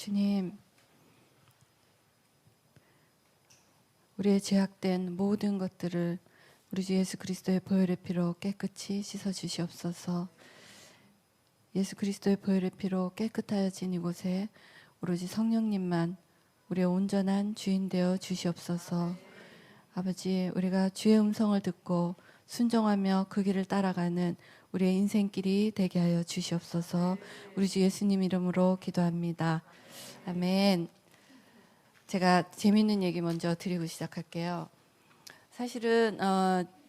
주님, 우리의 죄악된 모든 것들을 우리 주 예수 그리스도의 보혈의 피로 깨끗이 씻어 주시옵소서. 예수 그리스도의 보혈의 피로 깨끗하여진 이곳에 오로지 성령님만 우리의 온전한 주인 되어 주시옵소서. 아버지, 우리가 주의 음성을 듣고 순종하며 그 길을 따라가는 우리의 인생길이 되게 하여 주시옵소서. 우리 주 예수님 이름으로 기도합니다. 아멘. 제가 재미있는 얘기 먼저 드리고 시작할게요. 사실은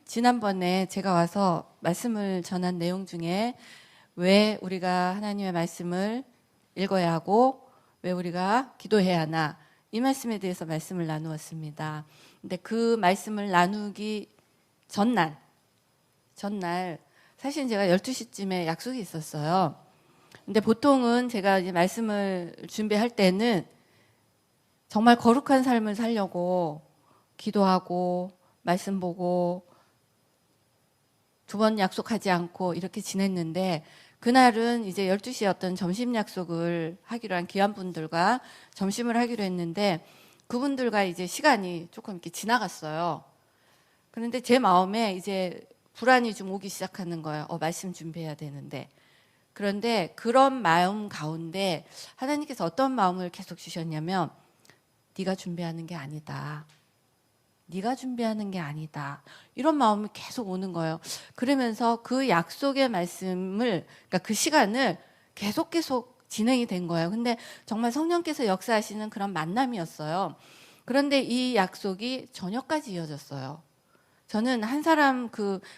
지난번에 제가 와서 말씀을 전한 내용 중에 왜 우리가 하나님의 말씀을 읽어야 하고 왜 우리가 기도해야 하나, 이 말씀에 대해서 말씀을 나누었습니다. 근데 그 말씀을 나누기 전날 사실 제가 12시쯤에 약속이 있었어요. 근데 보통은 제가 이제 말씀을 준비할 때는 정말 거룩한 삶을 살려고 기도하고 말씀 보고 2번 약속하지 않고 이렇게 지냈는데, 그날은 이제 12시에 어떤 점심 약속을 하기로 한 귀한 분들과 점심을 하기로 했는데, 그분들과 이제 시간이 조금 이렇게 지나갔어요. 그런데 제 마음에 이제 불안이 좀 오기 시작하는 거예요. 말씀 준비해야 되는데. 그런데 그런 마음 가운데 하나님께서 어떤 마음을 계속 주셨냐면, 네가 준비하는 게 아니다. 네가 준비하는 게 아니다. 이런 마음이 계속 오는 거예요. 그러면서 그 약속의 말씀을, 그러니까 그 시간을 계속 진행이 된 거예요. 근데 정말 성령께서 역사하시는 그런 만남이었어요. 그런데 이 약속이 저녁까지 이어졌어요. 저는 한 사람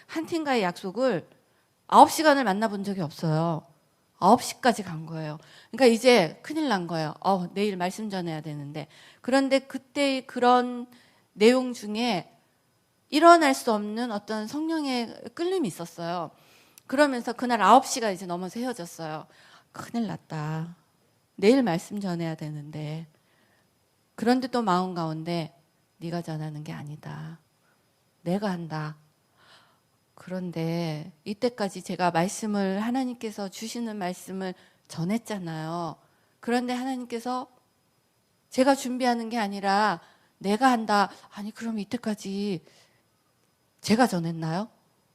한 팀과의 약속을 9시간을 만나본 적이 없어요. 9시까지 간 거예요. 그러니까 이제 큰일 난 거예요. 내일 말씀 전해야 되는데. 그런데 그때 그런 내용 중에 일어날 수 없는 어떤 성령의 끌림이 있었어요. 그러면서 그날 9시가 이제 넘어서 헤어졌어요. 큰일 났다. 내일 말씀 전해야 되는데. 그런데 또 마음 가운데 네가 전하는 게 아니다. 내가 한다. 그런데 이때까지 제가 하나님께서 주시는 말씀을 전했잖아요. 그런데 하나님께서 제가 준비하는 게 아니라 내가 한다. 아니, 그럼 이때까지 제가 전했나요?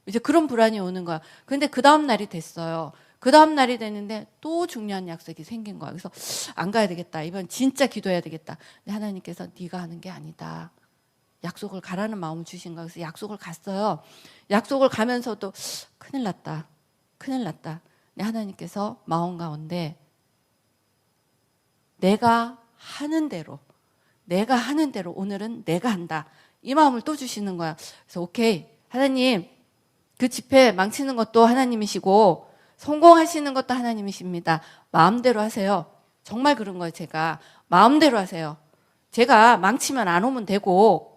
이제 그런 불안이 오는 거야. 근데 그 다음 날이 됐어요. 그 다음 날이 됐는데 또 중요한 약속이 생긴 거야. 그래서 안 가야 되겠다. 이번 진짜 기도해야 되겠다. 근데 하나님께서 네가 하는 게 아니다. 약속을 가라는 마음을 주신 거야. 그래서 약속을 갔어요. 약속을 가면서도 큰일 났다. 근데 하나님께서 마음 가운데 내가 하는 대로 오늘은 내가 한다. 이 마음을 또 주시는 거야. 그래서 오케이. 하나님, 그 집회 망치는 것도 하나님이시고 성공하시는 것도 하나님이십니다. 마음대로 하세요. 정말 그런 거예요. 제가 마음대로 하세요. 제가 망치면 안 오면 되고,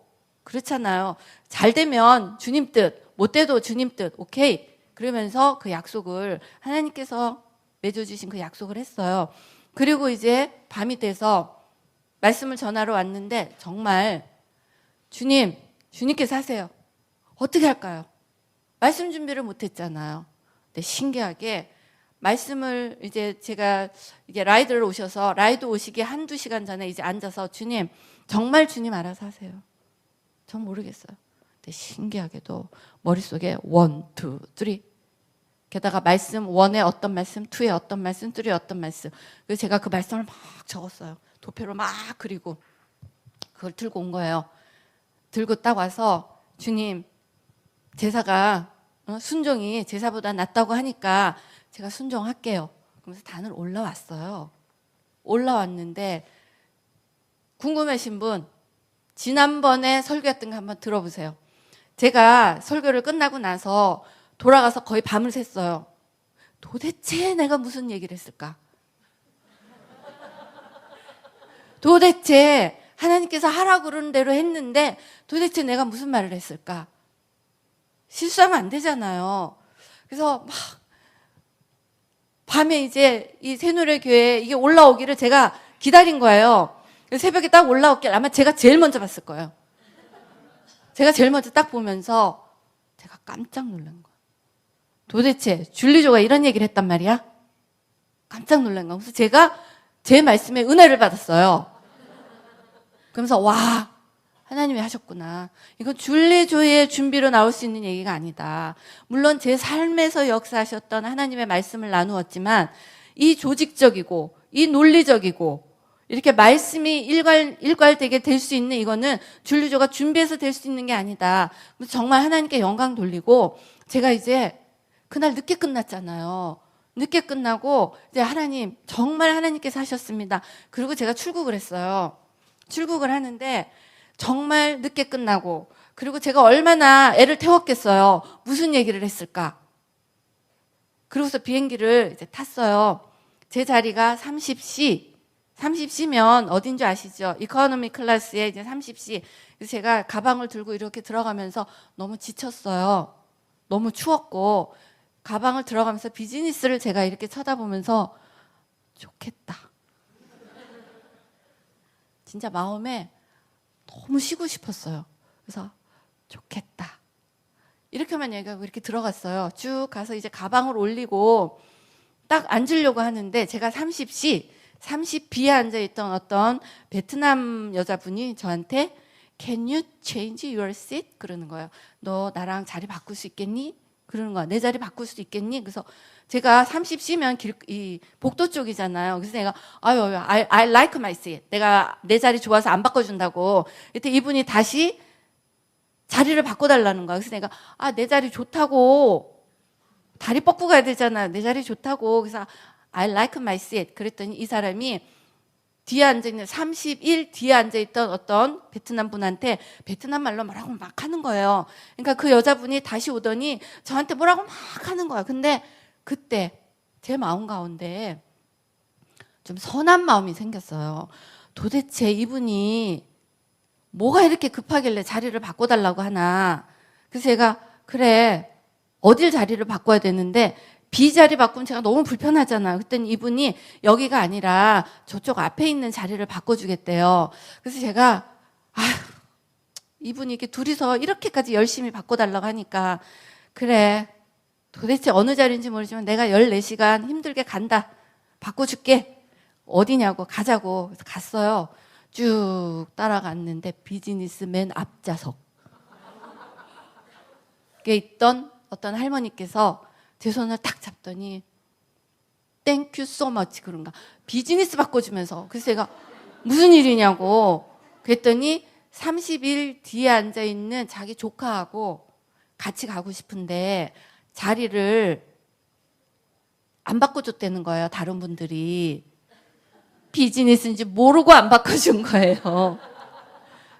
그렇잖아요. 잘 되면 주님 뜻, 못 돼도 주님 뜻. 오케이. 그러면서 그 약속을 하나님께서 맺어주신 그 약속을 했어요. 그리고 이제 밤이 돼서 말씀을 전하러 왔는데 정말 주님께서 하세요. 어떻게 할까요? 말씀 준비를 못했잖아요. 근데 신기하게 말씀을 이제 제가 이게 라이드를 오셔서 라이드 오시기 1-2시간 전에 이제 앉아서 정말 주님 알아서 하세요. 전 모르겠어요. 근데 신기하게도 머릿속에 1, 2, 3. 게다가 말씀 1에 어떤 말씀, 2에 어떤 말씀, 3에 어떤 말씀. 그래서 제가 그 말씀을 막 적었어요. 도표로 막 그리고 그걸 들고 온 거예요. 들고 딱 와서 주님, 제사가 순종이 제사보다 낫다고 하니까 제가 순종할게요. 그러면서 단을 올라왔어요. 올라왔는데 궁금하신 분, 지난번에 설교했던 거 한번 들어보세요. 제가 설교를 끝나고 나서 돌아가서 거의 밤을 샜어요. 도대체 내가 무슨 얘기를 했을까? 도대체 하나님께서 하라고 그러는 대로 했는데 도대체 내가 무슨 말을 했을까? 실수하면 안 되잖아요. 그래서 막 밤에 이제 이 새노래교회에 이게 올라오기를 제가 기다린 거예요. 새벽에 딱 올라왔길 아마 제가 제일 먼저 봤을 거예요. 제가 제일 먼저 딱 보면서 제가 깜짝 놀란 거예요. 도대체 줄리조가 이런 얘기를 했단 말이야? 깜짝 놀란 거예요. 그래서 제가 제 말씀에 은혜를 받았어요. 그러면서 와, 하나님이 하셨구나. 이건 줄리조의 준비로 나올 수 있는 얘기가 아니다. 물론 제 삶에서 역사하셨던 하나님의 말씀을 나누었지만 이 조직적이고 이 논리적이고 이렇게 말씀이 일괄되게 될 수 있는 이거는 줄리조가 준비해서 될 수 있는 게 아니다. 정말 하나님께 영광 돌리고 제가 이제 그날 늦게 끝났잖아요. 늦게 끝나고 이제 하나님 정말 하나님께서 하셨습니다. 그리고 제가 출국을 했어요. 출국을 하는데 정말 늦게 끝나고 그리고 제가 얼마나 애를 태웠겠어요. 무슨 얘기를 했을까? 그러고서 비행기를 이제 탔어요. 제 자리가 30C. 30C면 어딘 줄 아시죠? 이코노미 클래스에 이제 30C. 그래서 제가 가방을 들고 이렇게 들어가면서 너무 지쳤어요. 너무 추웠고 가방을 들어가면서 비즈니스를 제가 이렇게 쳐다보면서 좋겠다. 진짜 마음에 너무 쉬고 싶었어요. 그래서 좋겠다. 이렇게만 얘기하고 이렇게 들어갔어요. 쭉 가서 이제 가방을 올리고 딱 앉으려고 하는데 제가 30C, 30B에 앉아있던 어떤 베트남 여자분이 저한테 Can you change your seat? 그러는 거예요. 너 나랑 자리 바꿀 수 있겠니? 그러는 거야. 내 자리 바꿀 수 있겠니? 그래서 제가 30C면 이 복도 쪽이잖아요. 그래서 내가 아유, I like my seat. 내가 내 자리 좋아서 안 바꿔준다고. 그때 이분이 다시 자리를 바꿔달라는 거야. 그래서 내가 내 자리 좋다고. 다리 뻗고 가야 되잖아요. 내 자리 좋다고. 그래서 I like my seat. 그랬더니 이 사람이 뒤에 앉아있는 31 뒤에 앉아있던 어떤 베트남 분한테 베트남 말로 뭐라고 막 하는 거예요. 그러니까 그 여자분이 다시 오더니 저한테 뭐라고 막 하는 거야. 근데 그때 제 마음 가운데 좀 선한 마음이 생겼어요. 도대체 이분이 뭐가 이렇게 급하길래 자리를 바꿔달라고 하나. 그래서 제가 그래 어딜 자리를 바꿔야 되는데 B 자리 바꾸면 제가 너무 불편하잖아요. 그랬더니 이분이 여기가 아니라 저쪽 앞에 있는 자리를 바꿔주겠대요. 그래서 제가 이분이 이렇게 둘이서 이렇게까지 열심히 바꿔달라고 하니까 그래 도대체 어느 자리인지 모르지만 내가 14시간 힘들게 간다. 바꿔줄게. 어디냐고 가자고. 그래서 갔어요. 쭉 따라갔는데 비즈니스 맨 앞좌석에 있던 어떤 할머니께서 제 손을 딱 잡더니 땡큐 소 머치 그런가 비즈니스 바꿔주면서 그래서 제가 무슨 일이냐고 그랬더니 30일 뒤에 앉아있는 자기 조카하고 같이 가고 싶은데 자리를 안 바꿔줬다는 거예요. 다른 분들이 비즈니스인지 모르고 안 바꿔준 거예요.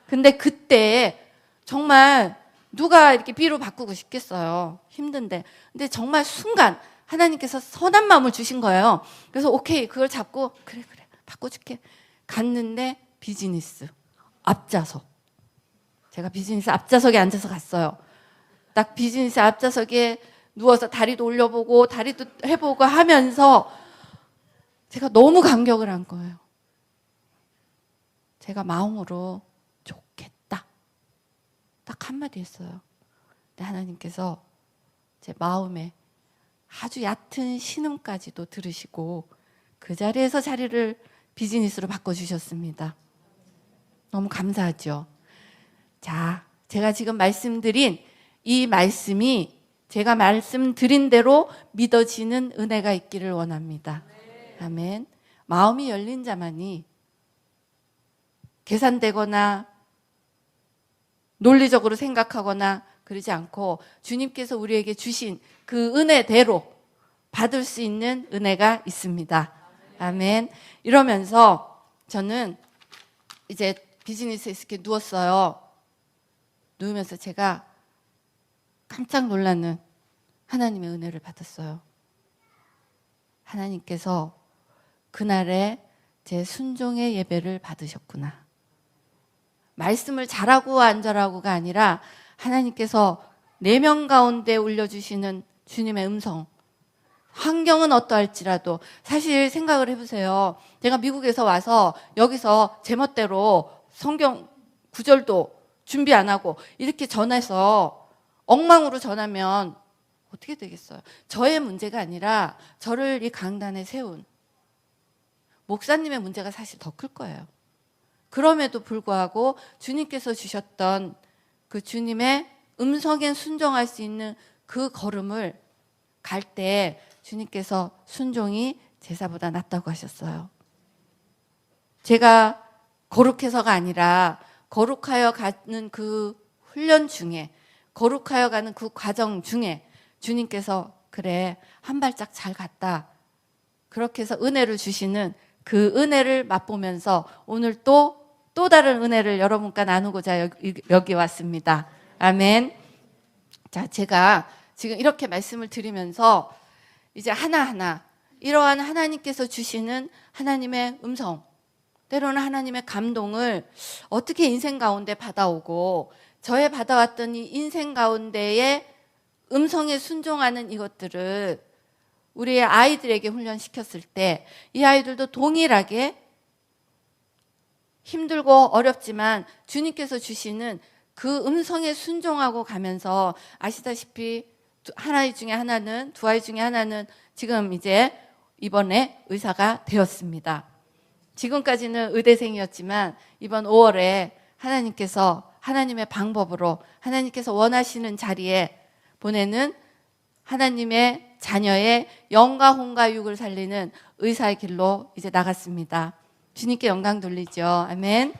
근데 그때 정말 누가 이렇게 B로 바꾸고 싶겠어요. 힘든데. 근데 정말 순간 하나님께서 선한 마음을 주신 거예요. 그래서 오케이 그걸 잡고 그래 바꿔줄게. 갔는데 비즈니스 앞좌석. 제가 비즈니스 앞좌석에 앉아서 갔어요. 딱 비즈니스 앞좌석에 누워서 다리도 올려보고 다리도 해보고 하면서 제가 너무 감격을 한 거예요. 제가 마음으로 좋겠다. 딱 한마디 했어요. 근데 하나님께서 제 마음에 아주 얕은 신음까지도 들으시고 그 자리에서 자리를 비즈니스로 바꿔주셨습니다. 너무 감사하죠. 자, 제가 지금 말씀드린 이 말씀이 제가 말씀드린 대로 믿어지는 은혜가 있기를 원합니다. 아멘. 마음이 열린 자만이 계산되거나 논리적으로 생각하거나 그러지 않고 주님께서 우리에게 주신 그 은혜대로 받을 수 있는 은혜가 있습니다. 아멘. 이러면서 저는 이제 비즈니스에서 이렇게 누웠어요. 누우면서 제가 깜짝 놀라는 하나님의 은혜를 받았어요. 하나님께서 그날에 제 순종의 예배를 받으셨구나. 말씀을 잘하고 안 잘하고가 아니라 하나님께서 내면 가운데 울려주시는 주님의 음성. 환경은 어떠할지라도 사실 생각을 해보세요. 제가 미국에서 와서 여기서 제멋대로 성경 구절도 준비 안 하고 이렇게 전해서 엉망으로 전하면 어떻게 되겠어요? 저의 문제가 아니라 저를 이 강단에 세운 목사님의 문제가 사실 더 클 거예요. 그럼에도 불구하고 주님께서 주셨던 그 주님의 음성에 순종할 수 있는 그 걸음을 갈 때 주님께서 순종이 제사보다 낫다고 하셨어요. 제가 거룩해서가 아니라 거룩하여 가는 그 훈련 중에, 거룩하여 가는 그 과정 중에 주님께서 그래, 한 발짝 잘 갔다. 그렇게 해서 은혜를 주시는 그 은혜를 맛보면서 오늘 또 다른 은혜를 여러분과 나누고자 여기 왔습니다. 아멘. 자, 제가 지금 이렇게 말씀을 드리면서 이제 하나하나 이러한 하나님께서 주시는 하나님의 음성, 때로는 하나님의 감동을 어떻게 인생 가운데 받아오고 저의 받아왔던 이 인생 가운데의 음성에 순종하는 이것들을 우리의 아이들에게 훈련시켰을 때 이 아이들도 동일하게 힘들고 어렵지만 주님께서 주시는 그 음성에 순종하고 가면서 아시다시피 한 아이 중에 하나는, 두 아이 중에 하나는 지금 이제 이번에 의사가 되었습니다. 지금까지는 의대생이었지만 이번 5월에 하나님께서 하나님의 방법으로 하나님께서 원하시는 자리에 보내는 하나님의 자녀의 영과 혼과 육을 살리는 의사의 길로 이제 나갔습니다. 주님께 영광 돌리죠. 아멘.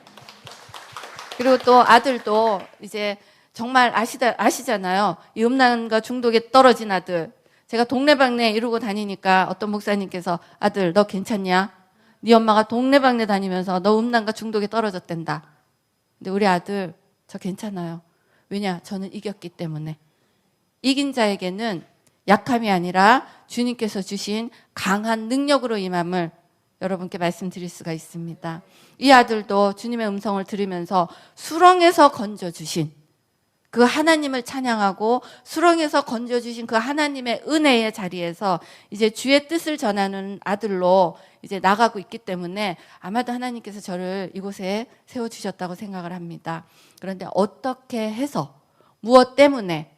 그리고 또 아들도 이제 정말 아시잖아요. 이 음란과 중독에 떨어진 아들. 제가 동네방네 이러고 다니니까 어떤 목사님께서 아들 너 괜찮냐? 네 엄마가 동네방네 다니면서 너 음란과 중독에 떨어졌댄다. 근데 우리 아들 저 괜찮아요. 왜냐? 저는 이겼기 때문에. 이긴 자에게는 약함이 아니라 주님께서 주신 강한 능력으로 임함을 여러분께 말씀드릴 수가 있습니다. 이 아들도 주님의 음성을 들으면서 수렁에서 건져주신 그 하나님을 찬양하고 수렁에서 건져주신 그 하나님의 은혜의 자리에서 이제 주의 뜻을 전하는 아들로 이제 나가고 있기 때문에 아마도 하나님께서 저를 이곳에 세워주셨다고 생각을 합니다. 그런데 어떻게 해서 무엇 때문에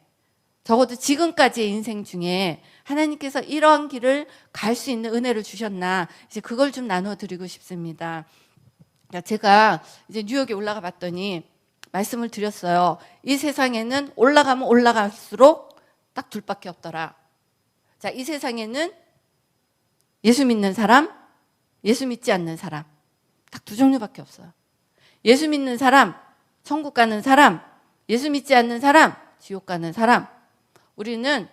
적어도 지금까지의 인생 중에 하나님께서 이런 길을 갈 수 있는 은혜를 주셨나 이제 그걸 좀 나눠드리고 싶습니다. 제가 이제 뉴욕에 올라가 봤더니 말씀을 드렸어요. 이 세상에는 올라가면 올라갈수록 딱 둘밖에 없더라. 자, 이 세상에는 예수 믿는 사람, 예수 믿지 않는 사람 딱 두 종류밖에 없어요. 예수 믿는 사람, 천국 가는 사람, 예수 믿지 않는 사람, 지옥 가는 사람. 우리는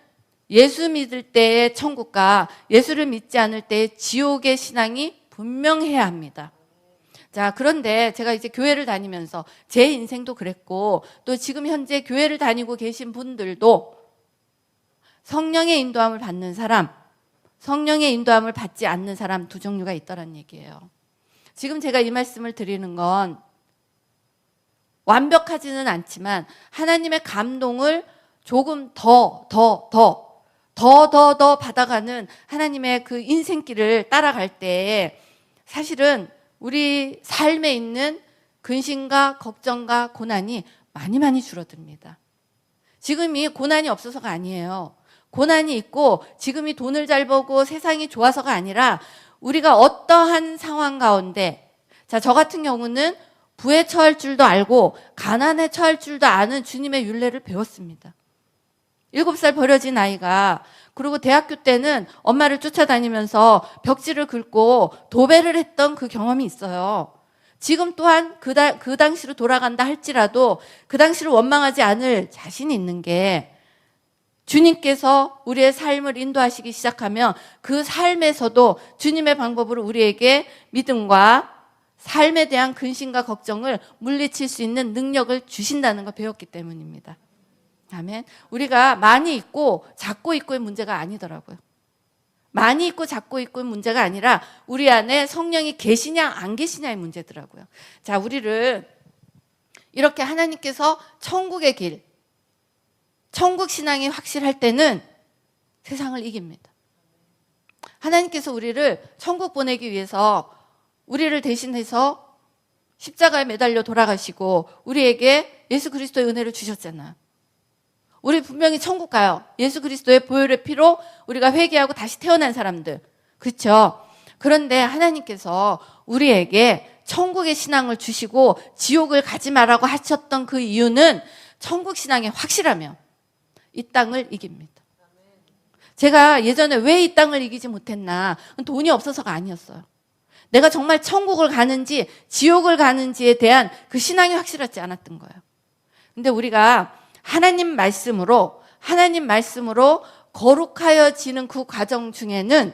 예수 믿을 때의 천국과 예수를 믿지 않을 때의 지옥의 신앙이 분명해야 합니다. 자, 그런데 제가 이제 교회를 다니면서 제 인생도 그랬고 또 지금 현재 교회를 다니고 계신 분들도 성령의 인도함을 받는 사람, 성령의 인도함을 받지 않는 사람 두 종류가 있더란 얘기예요. 지금 제가 이 말씀을 드리는 건 완벽하지는 않지만 하나님의 감동을 조금 더 받아가는 하나님의 그 인생길을 따라갈 때 사실은 우리 삶에 있는 근심과 걱정과 고난이 많이 줄어듭니다. 지금이 고난이 없어서가 아니에요. 고난이 있고 지금이 돈을 잘 벌고 세상이 좋아서가 아니라 우리가 어떠한 상황 가운데 자, 저 같은 경우는 부에 처할 줄도 알고 가난에 처할 줄도 아는 주님의 율례를 배웠습니다. 7살 버려진 아이가 그리고 대학교 때는 엄마를 쫓아다니면서 벽지를 긁고 도배를 했던 그 경험이 있어요. 지금 또한 그 당시로 돌아간다 할지라도 그 당시를 원망하지 않을 자신이 있는 게 주님께서 우리의 삶을 인도하시기 시작하면 그 삶에서도 주님의 방법으로 우리에게 믿음과 삶에 대한 근심과 걱정을 물리칠 수 있는 능력을 주신다는 걸 배웠기 때문입니다. 아멘. 우리가 많이 있고 작고 있고의 문제가 아니더라고요. 많이 있고 작고 있고의 문제가 아니라 우리 안에 성령이 계시냐 안 계시냐의 문제더라고요. 자, 우리를 이렇게 하나님께서 천국의 길, 천국 신앙이 확실할 때는 세상을 이깁니다. 하나님께서 우리를 천국 보내기 위해서 우리를 대신해서 십자가에 매달려 돌아가시고 우리에게 예수 그리스도의 은혜를 주셨잖아요. 우리 분명히 천국 가요. 예수 그리스도의 보혈의 피로 우리가 회개하고 다시 태어난 사람들. 그렇죠? 그런데 하나님께서 우리에게 천국의 신앙을 주시고 지옥을 가지 말라고 하셨던 그 이유는 천국 신앙이 확실하면 이 땅을 이깁니다. 제가 예전에 왜 이 땅을 이기지 못했나? 돈이 없어서가 아니었어요. 내가 정말 천국을 가는지 지옥을 가는지에 대한 그 신앙이 확실하지 않았던 거예요. 근데 우리가 하나님 말씀으로 거룩하여지는 그 과정 중에는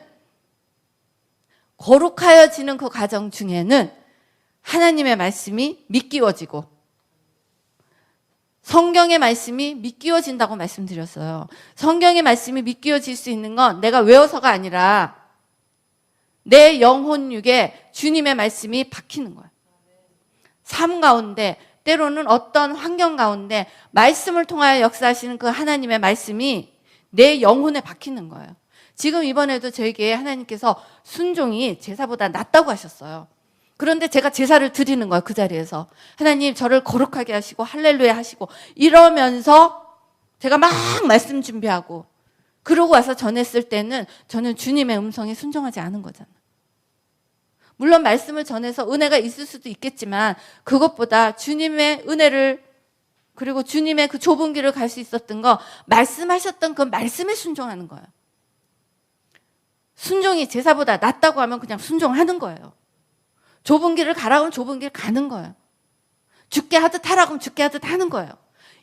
하나님의 말씀이 믿기워지고 성경의 말씀이 믿기워진다고 말씀드렸어요. 성경의 말씀이 믿기워질 수 있는 건 내가 외워서가 아니라 내 영혼육에 주님의 말씀이 박히는 거예요. 삶 가운데, 때로는 어떤 환경 가운데 말씀을 통하여 역사하시는 그 하나님의 말씀이 내 영혼에 박히는 거예요. 지금 이번에도 저에게 하나님께서 순종이 제사보다 낫다고 하셨어요. 그런데 제가 제사를 드리는 거예요. 그 자리에서. 하나님 저를 거룩하게 하시고 할렐루야 하시고 이러면서 제가 막 말씀 준비하고 그러고 와서 전했을 때는 저는 주님의 음성에 순종하지 않은 거잖아요. 물론 말씀을 전해서 은혜가 있을 수도 있겠지만 그것보다 주님의 은혜를 그리고 주님의 그 좁은 길을 갈 수 있었던 거 말씀하셨던 그 말씀에 순종하는 거예요. 순종이 제사보다 낫다고 하면 그냥 순종하는 거예요. 좁은 길을 가라고 하면 좁은 길 가는 거예요. 죽게 하듯 하라고 하면 죽게 하듯 하는 거예요.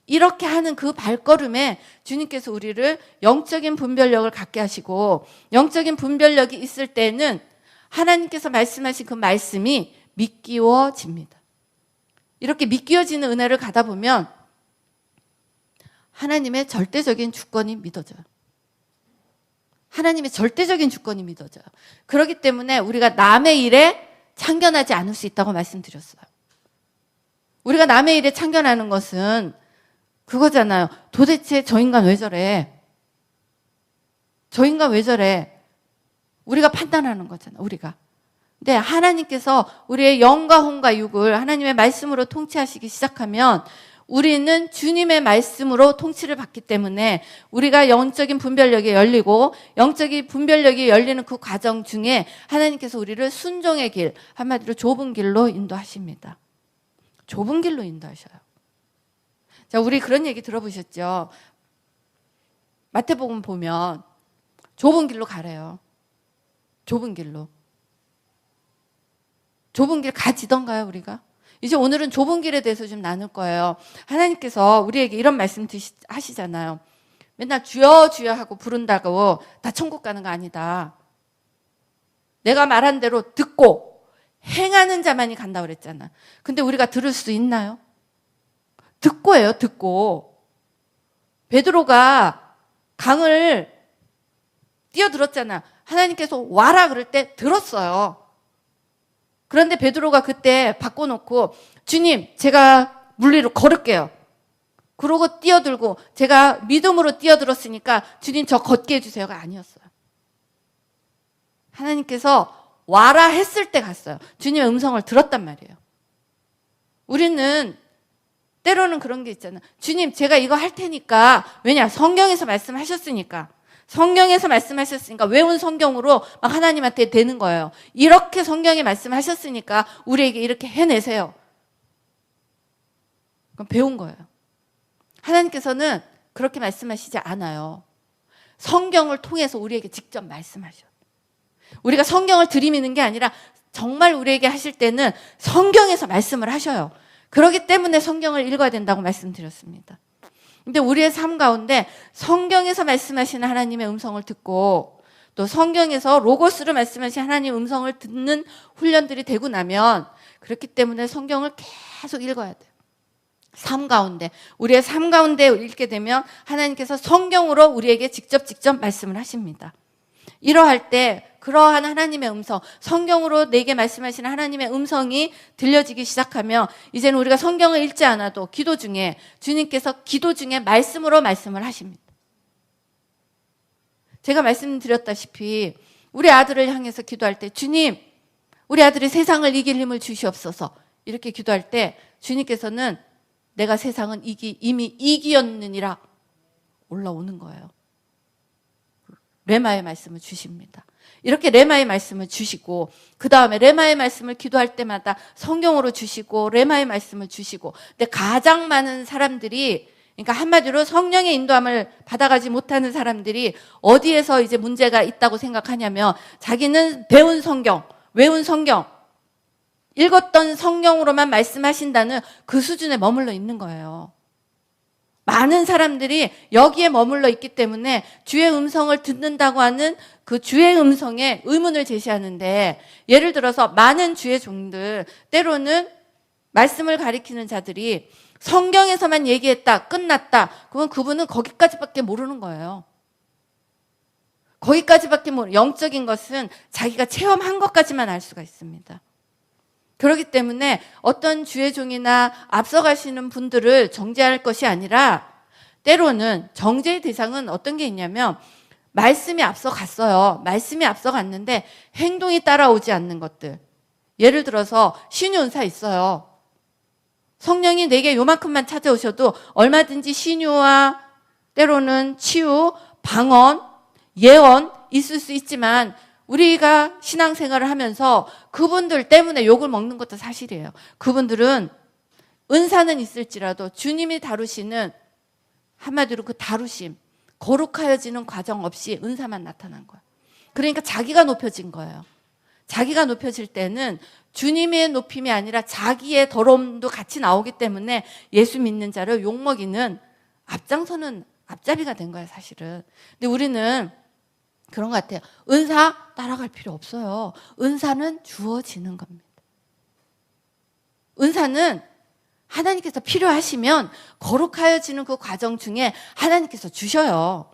이렇게 하는 그 발걸음에 주님께서 우리를 영적인 분별력을 갖게 하시고 영적인 분별력이 있을 때는 하나님께서 말씀하신 그 말씀이 믿기워집니다. 이렇게 믿기워지는 은혜를 가다 보면 하나님의 절대적인 주권이 믿어져요. 하나님의 절대적인 주권이 믿어져요. 그렇기 때문에 우리가 남의 일에 참견하지 않을 수 있다고 말씀드렸어요. 우리가 남의 일에 참견하는 것은 그거잖아요. 도대체 저 인간 왜 저래? 저 인간 왜 저래? 우리가 판단하는 거잖아요. 우리가. 근데 하나님께서 우리의 영과 혼과 육을 하나님의 말씀으로 통치하시기 시작하면 우리는 주님의 말씀으로 통치를 받기 때문에 우리가 영적인 분별력이 열리고 영적인 분별력이 열리는 그 과정 중에 하나님께서 우리를 순종의 길, 한마디로 좁은 길로 인도하십니다. 좁은 길로 인도하셔요. 자, 우리 그런 얘기 들어보셨죠? 마태복음 보면 좁은 길로 가래요. 좁은 길로. 좁은 길 가지던가요, 우리가? 이제 오늘은 좁은 길에 대해서 좀 나눌 거예요. 하나님께서 우리에게 이런 말씀 하시잖아요. 맨날 주여 주여 하고 부른다고 다 천국 가는 거 아니다. 내가 말한 대로 듣고 행하는 자만이 간다고 그랬잖아. 근데 우리가 들을 수 있나요? 듣고 해요, 듣고. 베드로가 강을 뛰어들었잖아. 하나님께서 와라 그럴 때 들었어요. 그런데 베드로가 그때 바꿔놓고 주님 제가 물 위로 걸을게요. 그러고 뛰어들고 제가 믿음으로 뛰어들었으니까 주님 저 걷게 해주세요가 아니었어요. 하나님께서 와라 했을 때 갔어요. 주님의 음성을 들었단 말이에요. 우리는 때로는 그런 게 있잖아요. 주님 제가 이거 할 테니까 왜냐 성경에서 말씀하셨으니까 성경에서 말씀하셨으니까 외운 성경으로 막 하나님한테 되는 거예요. 이렇게 성경에 말씀하셨으니까 우리에게 이렇게 해내세요. 그럼 배운 거예요. 하나님께서는 그렇게 말씀하시지 않아요. 성경을 통해서 우리에게 직접 말씀하셔요. 우리가 성경을 들이미는 게 아니라 정말 우리에게 하실 때는 성경에서 말씀을 하셔요. 그렇기 때문에 성경을 읽어야 된다고 말씀드렸습니다. 근데 우리의 삶 가운데 성경에서 말씀하시는 하나님의 음성을 듣고 또 성경에서 로고스로 말씀하신 하나님의 음성을 듣는 훈련들이 되고 나면 그렇기 때문에 성경을 계속 읽어야 돼요. 삶 가운데 우리의 삶 가운데 읽게 되면 하나님께서 성경으로 우리에게 직접 말씀을 하십니다. 이러할 때 그러한 하나님의 음성, 성경으로 내게 말씀하시는 하나님의 음성이 들려지기 시작하면 이제는 우리가 성경을 읽지 않아도 기도 중에 주님께서 기도 중에 말씀으로 말씀을 하십니다. 제가 말씀드렸다시피 우리 아들을 향해서 기도할 때 주님, 우리 아들이 세상을 이길 힘을 주시옵소서 이렇게 기도할 때 주님께서는 내가 세상은 이미 이기었느니라 올라오는 거예요. 레마의 말씀을 주십니다. 이렇게 레마의 말씀을 주시고 그 다음에 레마의 말씀을 기도할 때마다 성경으로 주시고 레마의 말씀을 주시고 근데 가장 많은 사람들이 그러니까 한마디로 성령의 인도함을 받아가지 못하는 사람들이 어디에서 이제 문제가 있다고 생각하냐면 자기는 배운 성경, 외운 성경, 읽었던 성경으로만 말씀하신다는 그 수준에 머물러 있는 거예요. 많은 사람들이 여기에 머물러 있기 때문에 주의 음성을 듣는다고 하는 그 주의 음성에 의문을 제시하는데 예를 들어서 많은 주의 종들 때로는 말씀을 가리키는 자들이 성경에서만 얘기했다 끝났다 그러면 그분은 거기까지밖에 모르는 거예요. 거기까지밖에 모르는 영적인 것은 자기가 체험한 것까지만 알 수가 있습니다. 그렇기 때문에 어떤 주의 종이나 앞서가시는 분들을 정죄할 것이 아니라 때로는 정죄의 대상은 어떤 게 있냐면 말씀이 앞서갔어요. 말씀이 앞서갔는데 행동이 따라오지 않는 것들. 예를 들어서 신유 은사 있어요. 성령이 내게 요만큼만 찾아오셔도 얼마든지 신유와 때로는 치유, 방언, 예언 있을 수 있지만 우리가 신앙생활을 하면서 그분들 때문에 욕을 먹는 것도 사실이에요. 그분들은 은사는 있을지라도 주님이 다루시는 한마디로 그 다루심, 거룩하여지는 과정 없이 은사만 나타난 거예요. 그러니까 자기가 높여진 거예요. 자기가 높여질 때는 주님의 높임이 아니라 자기의 더러움도 같이 나오기 때문에 예수 믿는 자를 욕먹이는 앞장서는 앞잡이가 된 거예요, 사실은. 근데 우리는 그런 것 같아요. 은사 따라갈 필요 없어요. 은사는 주어지는 겁니다. 은사는 하나님께서 필요하시면 거룩하여지는 그 과정 중에 하나님께서 주셔요.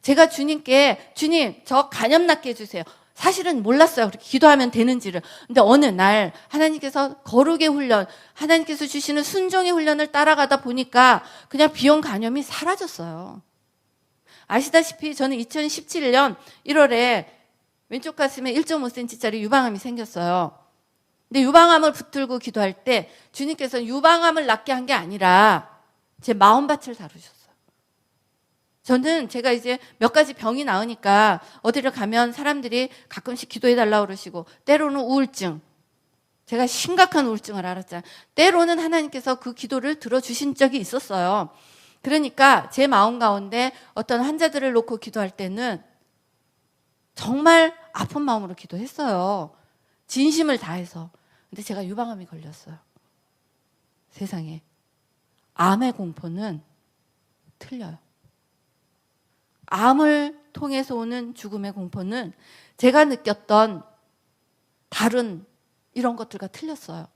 제가 주님께 주님 저 간염 낫게 해주세요. 사실은 몰랐어요. 그렇게 기도하면 되는지를. 근데 어느 날 하나님께서 거룩의 훈련, 하나님께서 주시는 순종의 훈련을 따라가다 보니까 그냥 비형 간염이 사라졌어요. 아시다시피 저는 2017년 1월에 왼쪽 가슴에 1.5cm짜리 유방암이 생겼어요. 근데 유방암을 붙들고 기도할 때 주님께서는 유방암을 낫게 한 게 아니라 제 마음밭을 다루셨어요. 저는 제가 이제 몇 가지 병이 나으니까 어디를 가면 사람들이 가끔씩 기도해달라고 그러시고 때로는 우울증, 제가 심각한 우울증을 알았잖아요. 때로는 하나님께서 그 기도를 들어주신 적이 있었어요. 그러니까 제 마음 가운데 어떤 환자들을 놓고 기도할 때는 정말 아픈 마음으로 기도했어요. 진심을 다해서. 근데 제가 유방암이 걸렸어요. 세상에. 암의 공포는 틀려요. 암을 통해서 오는 죽음의 공포는 제가 느꼈던 다른 이런 것들과 틀렸어요.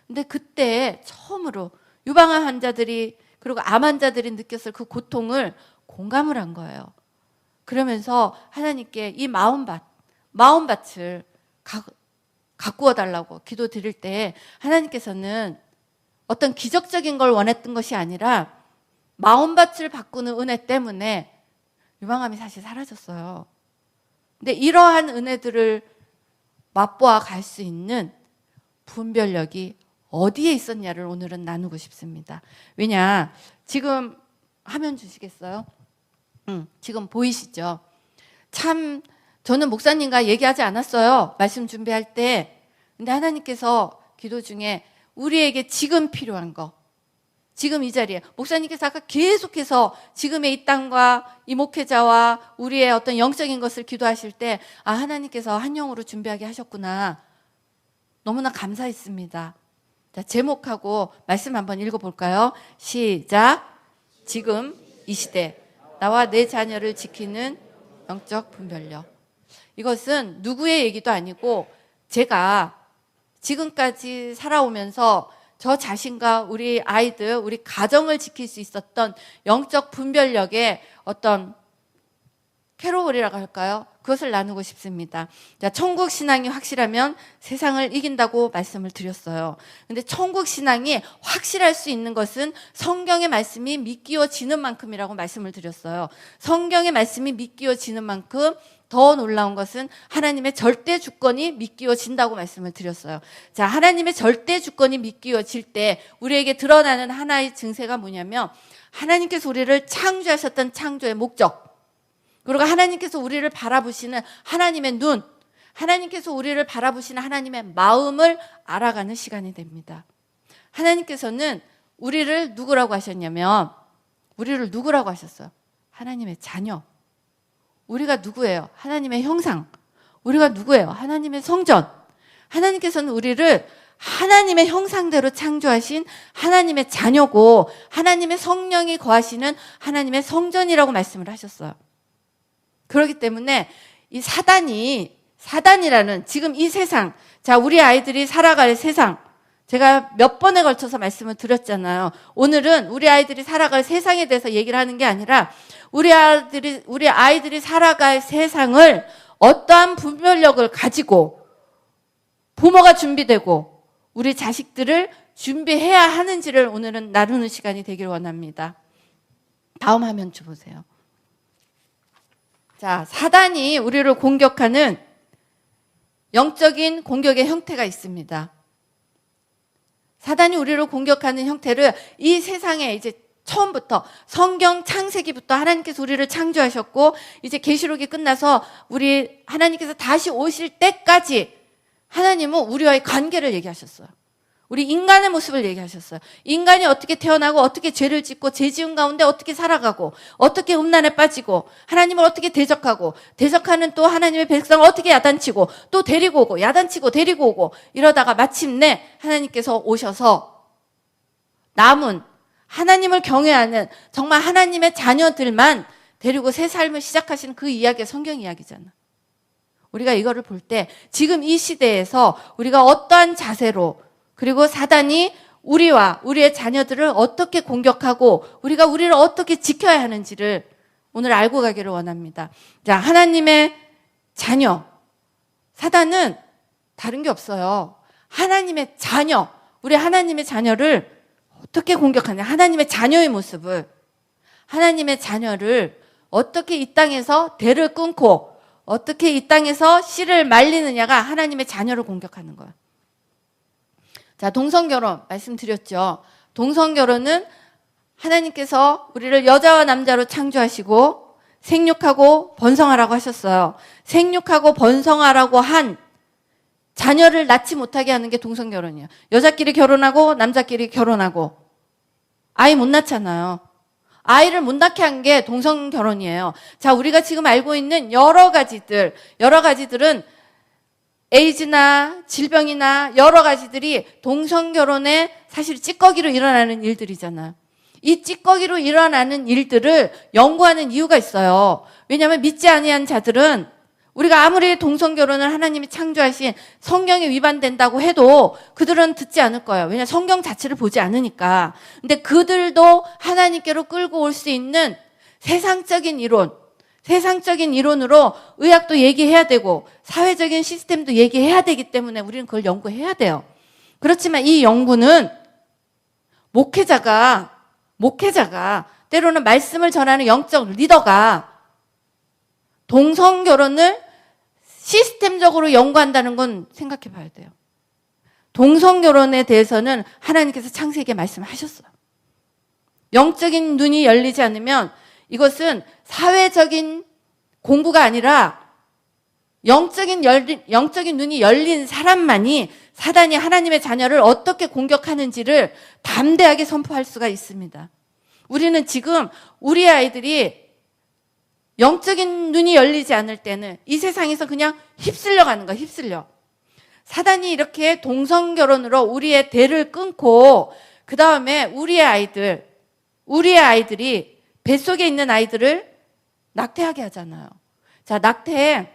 근데 그때 처음으로 유방암 환자들이 그리고 암 환자들이 느꼈을 그 고통을 공감을 한 거예요. 그러면서 하나님께 이 마음밭을 가꾸어 달라고 기도 드릴 때 하나님께서는 어떤 기적적인 걸 원했던 것이 아니라 마음밭을 바꾸는 은혜 때문에 유방암이 사실 사라졌어요. 근데 이러한 은혜들을 맛보아 갈 수 있는 분별력이 어디에 있었냐를 오늘은 나누고 싶습니다. 왜냐, 지금 화면 주시겠어요? 지금 보이시죠? 참 저는 목사님과 얘기하지 않았어요. 말씀 준비할 때. 근데 하나님께서 기도 중에 우리에게 지금 필요한 거, 지금 이 자리에 목사님께서 아까 계속해서 지금의 이 땅과 이 목회자와 우리의 어떤 영적인 것을 기도하실 때 하나님께서 한 영으로 준비하게 하셨구나. 너무나 감사했습니다. 자, 제목하고 말씀 한번 읽어볼까요? 시작. 지금 이 시대 나와 내 자녀를 지키는 영적 분별력. 이것은 누구의 얘기도 아니고 제가 지금까지 살아오면서 저 자신과 우리 아이들, 우리 가정을 지킬 수 있었던 영적 분별력의 어떤 캐롤이라고 할까요? 그것을 나누고 싶습니다. 자, 천국 신앙이 확실하면 세상을 이긴다고 말씀을 드렸어요. 근데 천국 신앙이 확실할 수 있는 것은 성경의 말씀이 믿기워지는 만큼이라고 말씀을 드렸어요. 성경의 말씀이 믿기워지는 만큼 더 놀라운 것은 하나님의 절대 주권이 믿기워진다고 말씀을 드렸어요. 자, 하나님의 절대 주권이 믿기워질 때 우리에게 드러나는 하나의 증세가 뭐냐면 하나님께서 우리를 창조하셨던 창조의 목적, 그리고 하나님께서 우리를 바라보시는 하나님의 눈, 하나님께서 우리를 바라보시는 하나님의 마음을 알아가는 시간이 됩니다. 하나님께서는 우리를 누구라고 하셨냐면, 우리를 누구라고 하셨어요? 하나님의 자녀. 우리가 누구예요? 하나님의 형상. 우리가 누구예요? 하나님의 성전. 하나님께서는 우리를 하나님의 형상대로 창조하신 하나님의 자녀고, 하나님의 성령이 거하시는 하나님의 성전이라고 말씀을 하셨어요. 그렇기 때문에 이 사단이라는 지금 이 세상, 자, 우리 아이들이 살아갈 세상, 제가 몇 번에 걸쳐서 말씀을 드렸잖아요. 오늘은 우리 아이들이 살아갈 세상에 대해서 얘기를 하는 게 아니라 우리 아이들이 살아갈 세상을 어떠한 분별력을 가지고 부모가 준비되고 우리 자식들을 준비해야 하는지를 오늘은 나누는 시간이 되길 원합니다. 다음 화면 주보세요. 자, 사단이 우리를 공격하는 영적인 공격의 형태가 있습니다. 사단이 우리를 공격하는 형태를 이 세상에 이제 처음부터 성경 창세기부터 하나님께서 우리를 창조하셨고, 이제 계시록이 끝나서 우리 하나님께서 다시 오실 때까지 하나님은 우리와의 관계를 얘기하셨어요. 우리 인간의 모습을 얘기하셨어요. 인간이 어떻게 태어나고 어떻게 죄를 짓고 죄 지은 가운데 어떻게 살아가고 어떻게 음란에 빠지고 하나님을 어떻게 대적하고 대적하는 또 하나님의 백성을 어떻게 야단치고 또 데리고 오고 야단치고 데리고 오고 이러다가 마침내 하나님께서 오셔서 남은 하나님을 경외하는 정말 하나님의 자녀들만 데리고 새 삶을 시작하시는 그 이야기가 성경 이야기잖아. 우리가 이거를 볼 때 지금 이 시대에서 우리가 어떠한 자세로, 그리고 사단이 우리와 우리의 자녀들을 어떻게 공격하고 우리를 어떻게 지켜야 하는지를 오늘 알고 가기를 원합니다. 자, 하나님의 자녀. 사단은 다른 게 없어요. 하나님의 자녀. 우리 하나님의 자녀를 어떻게 공격하냐. 하나님의 자녀의 모습을. 하나님의 자녀를 어떻게 이 땅에서 대를 끊고 어떻게 이 땅에서 씨를 말리느냐가 하나님의 자녀를 공격하는 거예요. 자, 동성결혼 말씀드렸죠. 동성결혼은 하나님께서 우리를 여자와 남자로 창조하시고 생육하고 번성하라고 하셨어요. 생육하고 번성하라고 한 자녀를 낳지 못하게 하는 게 동성결혼이에요. 여자끼리 결혼하고 남자끼리 결혼하고 아이 못 낳잖아요. 아이를 못 낳게 한 게 동성결혼이에요. 자, 우리가 지금 알고 있는 여러 가지들은 에이즈나 질병이나 여러 가지들이 동성결혼에 사실 찌꺼기로 일어나는 일들이잖아요. 이 찌꺼기로 일어나는 일들을 연구하는 이유가 있어요. 왜냐하면 믿지 아니한 자들은 우리가 아무리 동성결혼을 하나님이 창조하신 성경에 위반된다고 해도 그들은 듣지 않을 거예요. 왜냐하면 성경 자체를 보지 않으니까. 근데 그들도 하나님께로 끌고 올 수 있는 세상적인 이론으로 의학도 얘기해야 되고 사회적인 시스템도 얘기해야 되기 때문에 우리는 그걸 연구해야 돼요. 그렇지만 이 연구는 목회자가 때로는 말씀을 전하는 영적 리더가 동성결혼을 시스템적으로 연구한다는 건 생각해 봐야 돼요. 동성결혼에 대해서는 하나님께서 창세기에 말씀하셨어요. 영적인 눈이 열리지 않으면 이것은 사회적인 공부가 아니라 영적인 눈이 열린 사람만이 사단이 하나님의 자녀를 어떻게 공격하는지를 담대하게 선포할 수가 있습니다. 우리는 지금 우리 아이들이 영적인 눈이 열리지 않을 때는 이 세상에서 그냥 휩쓸려 가는 거야, 휩쓸려. 사단이 이렇게 동성결혼으로 우리의 대를 끊고 그 다음에 우리의 아이들이 뱃속에 있는 아이들을 낙태하게 하잖아요. 자, 낙태의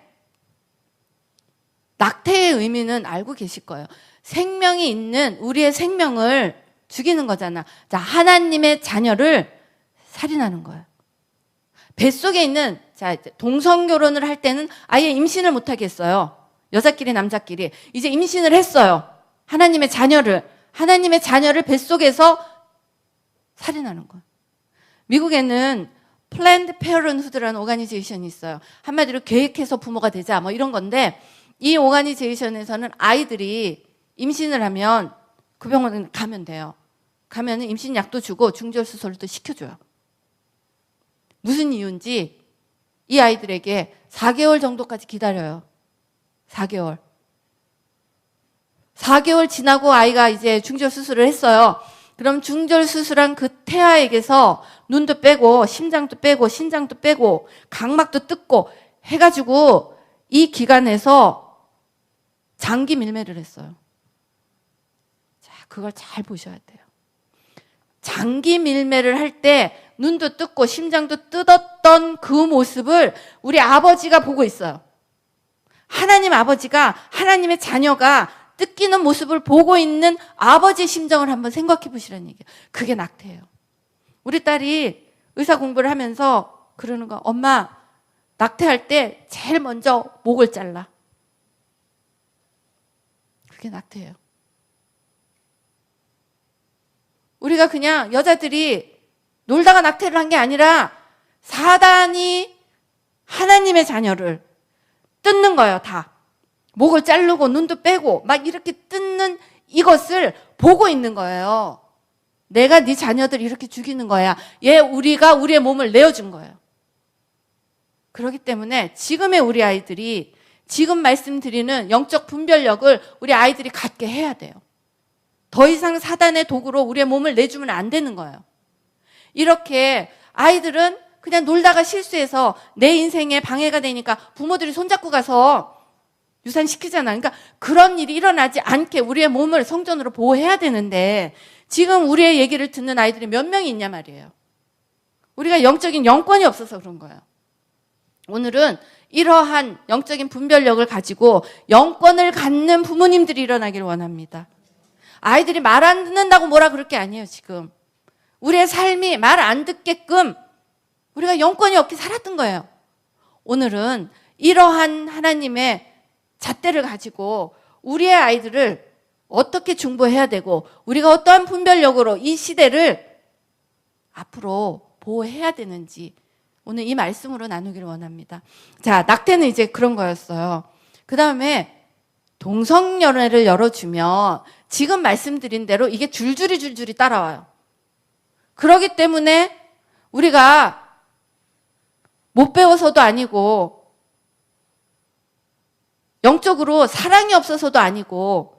의미는 알고 계실 거예요. 생명이 있는 우리의 생명을 죽이는 거잖아. 자, 하나님의 자녀를 살인하는 거예요. 뱃속에 있는, 자, 동성결혼을 할 때는 아예 임신을 못하게 했어요. 여자끼리 남자끼리. 이제 임신을 했어요. 하나님의 자녀를 뱃속에서 살인하는 거예요. 미국에는 플랜드 페어런트후드라는 오가니제이션이 있어요. 한마디로 계획해서 부모가 되자 뭐 이런 건데, 이 오가니제이션에서는 아이들이 임신을 하면 그 병원에 가면 돼요. 가면은 임신약도 주고 중절수술도 시켜줘요. 무슨 이유인지 이 아이들에게 4개월 정도까지 기다려요. 4개월. 4개월 지나고 아이가 이제 중절 수술을 했어요. 그럼 중절 수술한 그 태아에게서 눈도 빼고 심장도 빼고 신장도 빼고 각막도 뜯고 해가지고 이 기간에서 장기 밀매를 했어요. 자, 그걸 잘 보셔야 돼요. 장기 밀매를 할 때 눈도 뜯고 심장도 뜯었던 그 모습을 우리 아버지가 보고 있어요. 하나님 아버지가 하나님의 자녀가 뜯기는 모습을 보고 있는 아버지의 심정을 한번 생각해 보시라는 얘기예요. 그게 낙태예요. 우리 딸이 의사 공부를 하면서 그러는 거, 엄마, 낙태할 때 제일 먼저 목을 잘라. 그게 낙태예요. 우리가 그냥 여자들이 놀다가 낙태를 한 게 아니라 사단이 하나님의 자녀를 뜯는 거예요, 다. 목을 자르고 눈도 빼고 막 이렇게 뜯는 이것을 보고 있는 거예요. 내가 네 자녀들 이렇게 죽이는 거야. 우리가 우리의 몸을 내어준 거예요. 그렇기 때문에 지금의 우리 아이들이 지금 말씀드리는 영적 분별력을 우리 아이들이 갖게 해야 돼요. 더 이상 사단의 도구로 우리의 몸을 내주면 안 되는 거예요. 이렇게 아이들은 그냥 놀다가 실수해서 내 인생에 방해가 되니까 부모들이 손잡고 가서 유산시키잖아요. 그러니까 그런 일이 일어나지 않게 우리의 몸을 성전으로 보호해야 되는데 지금 우리의 얘기를 듣는 아이들이 몇 명이 있냐 말이에요. 우리가 영적인 영권이 없어서 그런 거예요. 오늘은 이러한 영적인 분별력을 가지고 영권을 갖는 부모님들이 일어나길 원합니다. 아이들이 말 안 듣는다고 뭐라 그럴 게 아니에요, 지금. 우리의 삶이 말 안 듣게끔 우리가 영권이 없게 살았던 거예요. 오늘은 이러한 하나님의 잣대를 가지고 우리의 아이들을 어떻게 중보해야 되고 우리가 어떠한 분별력으로 이 시대를 앞으로 보호해야 되는지 오늘 이 말씀으로 나누기를 원합니다. 자, 낙태는 이제 그런 거였어요. 그 다음에 동성연애를 열어주면 지금 말씀드린 대로 이게 줄줄이 따라와요. 그렇기 때문에 우리가 못 배워서도 아니고 영적으로 사랑이 없어서도 아니고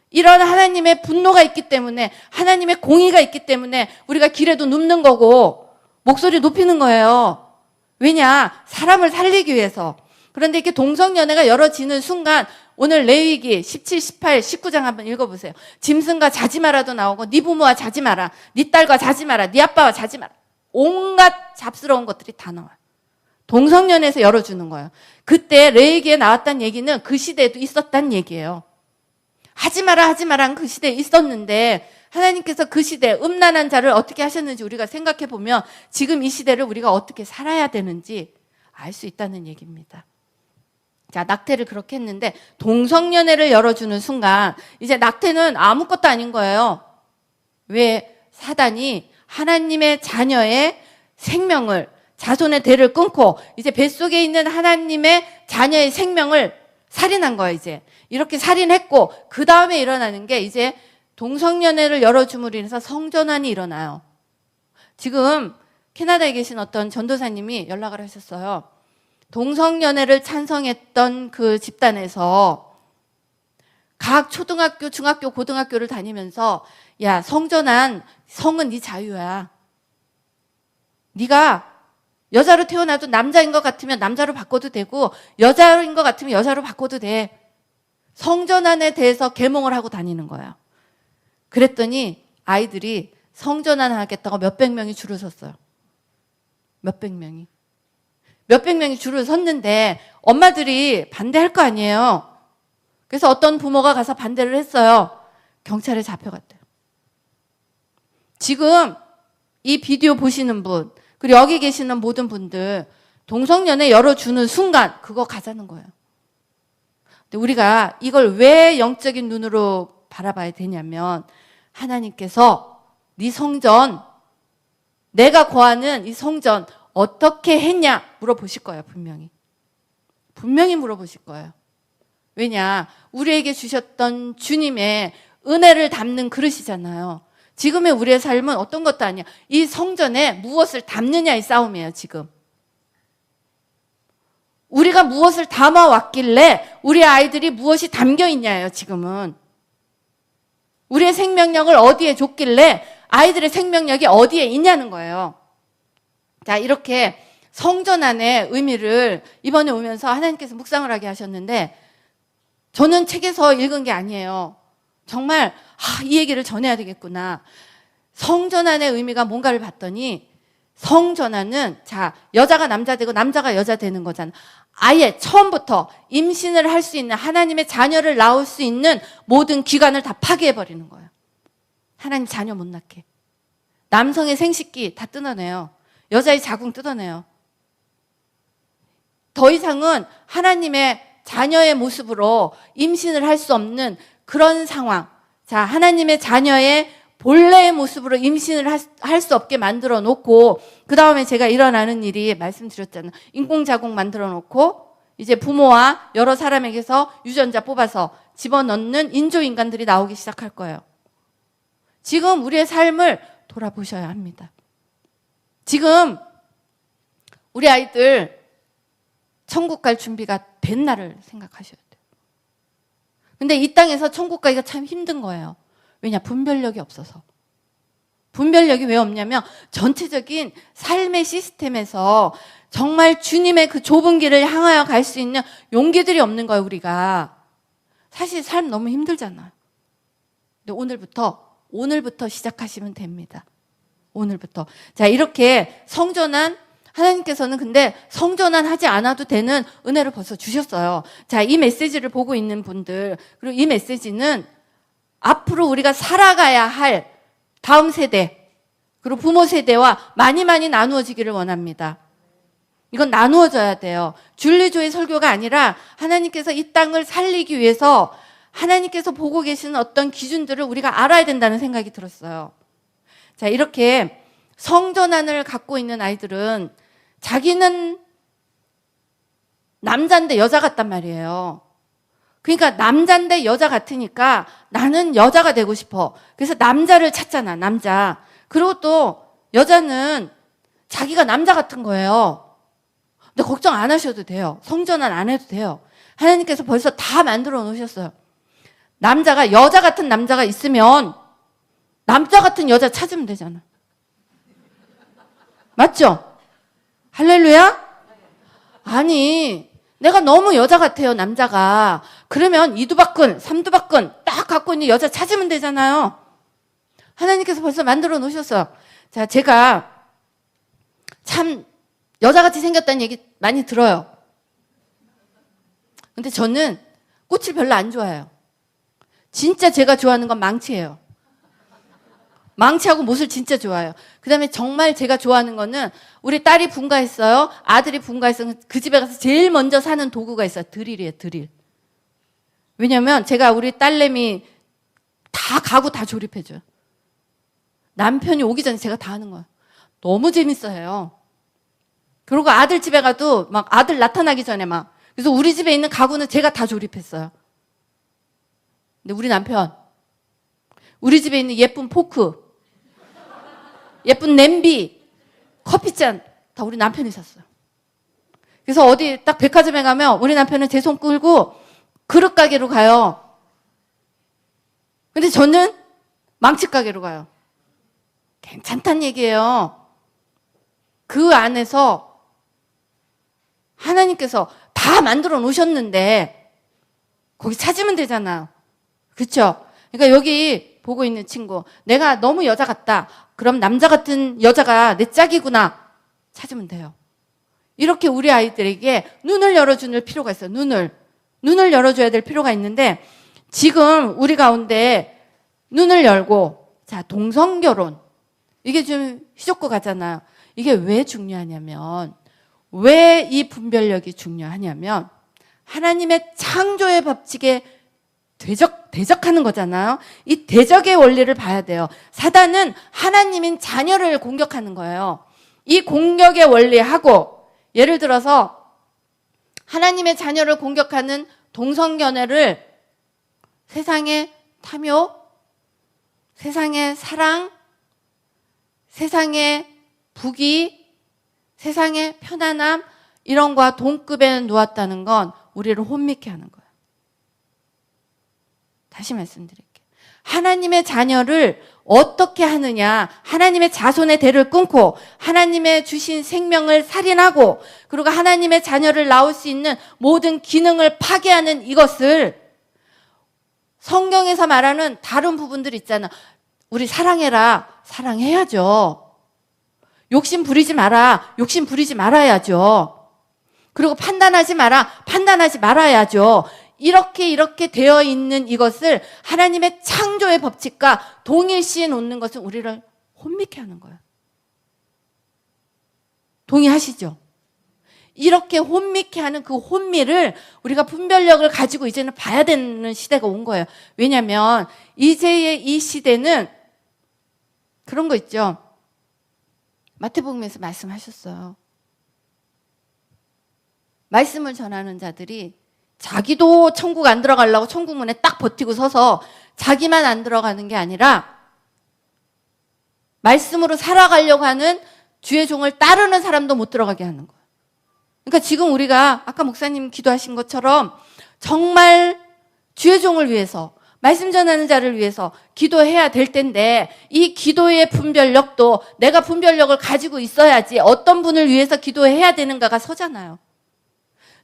이런 하나님의 분노가 있기 때문에 하나님의 공의가 있기 때문에 우리가 길에도 눕는 거고 목소리 높이는 거예요. 왜냐? 사람을 살리기 위해서. 그런데 이렇게 동성연애가 열어지는 순간 오늘 레위기 17, 18, 19장 한번 읽어보세요. 짐승과 자지 마라도 나오고 네 부모와 자지 마라. 네 딸과 자지 마라. 네 아빠와 자지 마라. 온갖 잡스러운 것들이 다 나와요. 동성연애에서 열어주는 거예요. 그때 레위기에 나왔다는 얘기는 그 시대에도 있었다는 얘기예요. 하지 마라는 그 시대에 있었는데 하나님께서 그 시대 음란한 자를 어떻게 하셨는지 우리가 생각해 보면 지금 이 시대를 우리가 어떻게 살아야 되는지 알 수 있다는 얘기입니다. 자, 낙태를 그렇게 했는데 동성연애를 열어주는 순간 이제 낙태는 아무것도 아닌 거예요. 왜? 사단이 하나님의 자녀의 생명을 자손의 대를 끊고 이제 뱃속에 있는 하나님의 자녀의 생명을 살인한 거예요. 이제 이렇게 살인했고 그 다음에 일어나는 게 이제 동성연애를 열어줌으로 인해서 성전환이 일어나요. 지금 캐나다에 계신 어떤 전도사님이 연락을 하셨어요. 동성연애를 찬성했던 그 집단에서 각 초등학교, 중학교, 고등학교를 다니면서 야, 성전환, 성은 네 자유야. 네가 여자로 태어나도 남자인 것 같으면 남자로 바꿔도 되고 여자인 것 같으면 여자로 바꿔도 돼. 성전환에 대해서 계몽을 하고 다니는 거야. 그랬더니 아이들이 성전환 하겠다고 몇백 명이 줄을 섰어요. 몇백 명이. 몇백 명이 줄을 섰는데 엄마들이 반대할 거 아니에요. 그래서 어떤 부모가 가서 반대를 했어요. 경찰에 잡혀갔대요. 지금 이 비디오 보시는 분 그리고 여기 계시는 모든 분들 동성연애 열어주는 순간 그거 가자는 거예요. 근데 우리가 이걸 왜 영적인 눈으로 바라봐야 되냐면 하나님께서 네 성전 내가 거하는 이 성전 어떻게 했냐 물어보실 거예요. 분명히 물어보실 거예요. 왜냐? 우리에게 주셨던 주님의 은혜를 담는 그릇이잖아요. 지금의 우리의 삶은 어떤 것도 아니야. 이 성전에 무엇을 담느냐의 싸움이에요, 지금. 우리가 무엇을 담아왔길래 우리 아이들이 무엇이 담겨 있냐예요, 지금은. 우리의 생명력을 어디에 줬길래 아이들의 생명력이 어디에 있냐는 거예요. 자, 이렇게 성전 안의 의미를 이번에 오면서 하나님께서 묵상을 하게 하셨는데, 저는 책에서 읽은 게 아니에요. 정말 이 얘기를 전해야 되겠구나. 성전 안의 의미가 뭔가를 봤더니, 성전 안은 자, 여자가 남자 되고 남자가 여자 되는 거잖아. 아예 처음부터 임신을 할 수 있는, 하나님의 자녀를 낳을 수 있는 모든 기관을 다 파괴해버리는 거예요. 하나님 자녀 못 낳게. 남성의 생식기 다 뜯어내요. 여자의 자궁 뜯어내요. 더 이상은 하나님의 자녀의 모습으로 임신을 할 수 없는 그런 상황. 자, 하나님의 자녀의 본래의 모습으로 임신을 할 수 없게 만들어 놓고, 그 다음에 제가 일어나는 일이 말씀드렸잖아요. 인공자궁 만들어 놓고 이제 부모와 여러 사람에게서 유전자 뽑아서 집어넣는 인조인간들이 나오기 시작할 거예요. 지금 우리의 삶을 돌아보셔야 합니다. 지금 우리 아이들 천국 갈 준비가 된 날을 생각하셔야 돼요. 근데 이 땅에서 천국 가기가 참 힘든 거예요. 왜냐? 분별력이 없어서. 분별력이 왜 없냐면 전체적인 삶의 시스템에서 정말 주님의 그 좁은 길을 향하여 갈 수 있는 용기들이 없는 거예요, 우리가. 사실 삶 너무 힘들잖아요. 근데 오늘부터 시작하시면 됩니다. 오늘부터. 자, 이렇게 성전한, 하나님께서는 근데 성전한 하지 않아도 되는 은혜를 벌써 주셨어요. 자, 이 메시지를 보고 있는 분들, 그리고 이 메시지는 앞으로 우리가 살아가야 할 다음 세대, 그리고 부모 세대와 많이 나누어지기를 원합니다. 이건 나누어져야 돼요. 줄리조의 설교가 아니라 하나님께서 이 땅을 살리기 위해서 하나님께서 보고 계시는 어떤 기준들을 우리가 알아야 된다는 생각이 들었어요. 자, 이렇게 성전안을 갖고 있는 아이들은 자기는 남자인데 여자 같단 말이에요. 그러니까 남자인데 여자 같으니까 나는 여자가 되고 싶어. 그래서 남자를 찾잖아, 남자. 그리고 또 여자는 자기가 남자 같은 거예요. 근데 걱정 안 하셔도 돼요. 성전안 안 해도 돼요. 하나님께서 벌써 다 만들어 놓으셨어요. 남자가, 여자 같은 남자가 있으면 남자 같은 여자 찾으면 되잖아. 맞죠? 할렐루야? 아니, 내가 너무 여자 같아요, 남자가. 그러면 이두박근, 삼두박근 딱 갖고 있는 여자 찾으면 되잖아요. 하나님께서 벌써 만들어 놓으셨어요. 자, 제가 참 여자같이 생겼다는 얘기 많이 들어요. 근데 저는 꽃을 별로 안 좋아해요. 진짜 제가 좋아하는 건 망치예요. 망치하고 못을 진짜 좋아해요. 그 다음에 정말 제가 좋아하는 거는 우리 딸이 분가했어요. 아들이 분가했어요. 그 집에 가서 제일 먼저 사는 도구가 있어요. 드릴이에요, 드릴. 왜냐면 제가 우리 딸내미 다 가구 다 조립해줘요. 남편이 오기 전에 제가 다 하는 거예요. 너무 재밌어요. 그리고 아들 집에 가도 막 아들 나타나기 전에 막. 그래서 우리 집에 있는 가구는 제가 다 조립했어요. 근데 우리 남편, 우리 집에 있는 예쁜 포크, 예쁜 냄비, 커피잔 다 우리 남편이 샀어요. 그래서 어디 딱 백화점에 가면 우리 남편은 제 손 끌고 그릇 가게로 가요. 근데 저는 망치 가게로 가요. 괜찮다는 얘기예요. 그 안에서 하나님께서 다 만들어 놓으셨는데 거기 찾으면 되잖아요. 그렇죠? 그러니까 여기 보고 있는 친구, 내가 너무 여자 같다. 그럼 남자 같은 여자가 내 짝이구나. 찾으면 돼요. 이렇게 우리 아이들에게 눈을 열어줄 필요가 있어요. 눈을 열어줘야 될 필요가 있는데 지금 우리 가운데 눈을 열고, 자, 동성결혼. 이게 좀 휘젓고 가잖아요. 이게 왜 중요하냐면, 왜 이 분별력이 중요하냐면 하나님의 창조의 법칙에 대적하는 거잖아요. 이 대적의 원리를 봐야 돼요. 사단은 하나님인 자녀를 공격하는 거예요. 이 공격의 원리하고, 예를 들어서 하나님의 자녀를 공격하는 동성연애를 세상의 탐욕, 세상의 사랑, 세상의 부귀, 세상의 편안함, 이런 거와 동급에 놓았다는 건 우리를 혼미케 하는 거예요. 다시 말씀드릴게요. 하나님의 자녀를 어떻게 하느냐, 하나님의 자손의 대를 끊고 하나님의 주신 생명을 살인하고 그리고 하나님의 자녀를 낳을 수 있는 모든 기능을 파괴하는 이것을 성경에서 말하는 다른 부분들 있잖아. 우리 사랑해라. 사랑해야죠. 욕심 부리지 마라. 욕심 부리지 말아야죠. 그리고 판단하지 마라. 판단하지 말아야죠. 이렇게 되어 있는 이것을 하나님의 창조의 법칙과 동일시해 놓는 것은 우리를 혼미케 하는 거예요. 동의하시죠? 이렇게 혼미케 하는 그 혼미를 우리가 분별력을 가지고 이제는 봐야 되는 시대가 온 거예요. 왜냐하면 이제의 이 시대는 그런 거 있죠. 마태복음에서 말씀하셨어요. 말씀을 전하는 자들이 자기도 천국 안 들어가려고 천국 문에 딱 버티고 서서 자기만 안 들어가는 게 아니라 말씀으로 살아가려고 하는 주의 종을 따르는 사람도 못 들어가게 하는 거예요. 그러니까 지금 우리가 아까 목사님 기도하신 것처럼 정말 주의 종을 위해서 말씀 전하는 자를 위해서 기도해야 될 텐데 이 기도의 분별력도 내가 분별력을 가지고 있어야지 어떤 분을 위해서 기도해야 되는가가 서잖아요.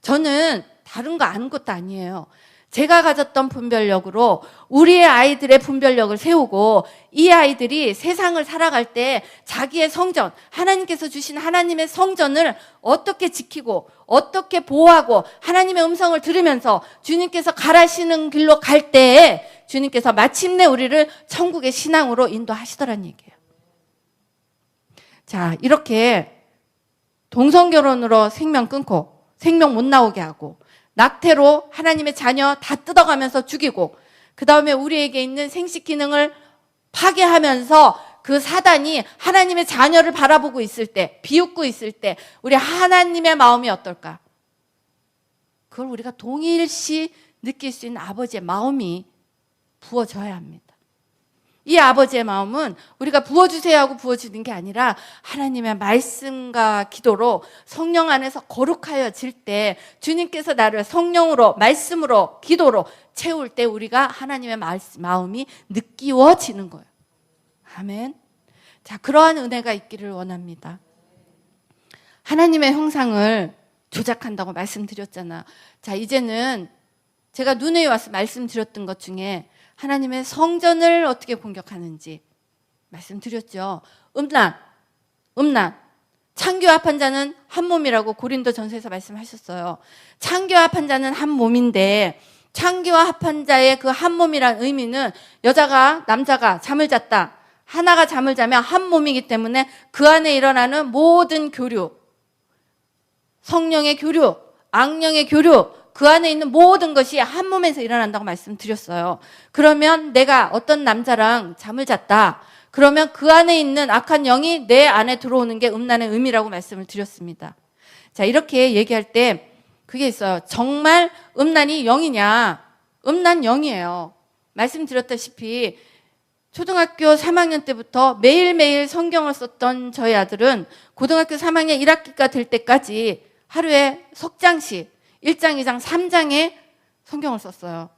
저는 다른 거 아무것도 아니에요. 제가 가졌던 분별력으로 우리의 아이들의 분별력을 세우고 이 아이들이 세상을 살아갈 때 자기의 성전, 하나님께서 주신 하나님의 성전을 어떻게 지키고 어떻게 보호하고 하나님의 음성을 들으면서 주님께서 가라시는 길로 갈 때에 주님께서 마침내 우리를 천국의 신앙으로 인도하시더란 얘기예요. 자, 이렇게 동성결혼으로 생명 끊고 생명 못 나오게 하고 낙태로 하나님의 자녀 다 뜯어가면서 죽이고 그 다음에 우리에게 있는 생식 기능을 파괴하면서 그 사단이 하나님의 자녀를 바라보고 있을 때, 비웃고 있을 때 우리 하나님의 마음이 어떨까? 그걸 우리가 동일시 느낄 수 있는 아버지의 마음이 부어져야 합니다. 이 아버지의 마음은 우리가 부어주세요 하고 부어주는 게 아니라 하나님의 말씀과 기도로 성령 안에서 거룩하여질 때 주님께서 나를 성령으로 말씀으로 기도로 채울 때 우리가 하나님의 마음이 느끼워지는 거예요. 아멘. 자, 그러한 은혜가 있기를 원합니다. 하나님의 형상을 조작한다고 말씀드렸잖아. 자, 이제는 제가 눈에 와서 말씀드렸던 것 중에 하나님의 성전을 어떻게 공격하는지 말씀드렸죠. 음란. 창교합한 자는 한 몸이라고 고린도전서에서 말씀하셨어요. 창교합한 자는 한 몸인데 창교와 합한 자의 그 한 몸이란 의미는 여자가 남자가 잠을 잤다. 하나가 잠을 자면 한 몸이기 때문에 그 안에 일어나는 모든 교류, 성령의 교류, 악령의 교류, 그 안에 있는 모든 것이 한 몸에서 일어난다고 말씀드렸어요. 그러면 내가 어떤 남자랑 잠을 잤다. 그러면 그 안에 있는 악한 영이 내 안에 들어오는 게 음란의 의미라고 말씀을 드렸습니다. 자, 이렇게 얘기할 때 그게 있어요. 정말 음란이 영이냐? 음란 영이에요. 말씀드렸다시피 초등학교 3학년 때부터 매일매일 성경을 썼던 저희 아들은 고등학교 3학년 1학기가 될 때까지 하루에 석 장씩 1장, 2장, 3장의 성경을 썼어요.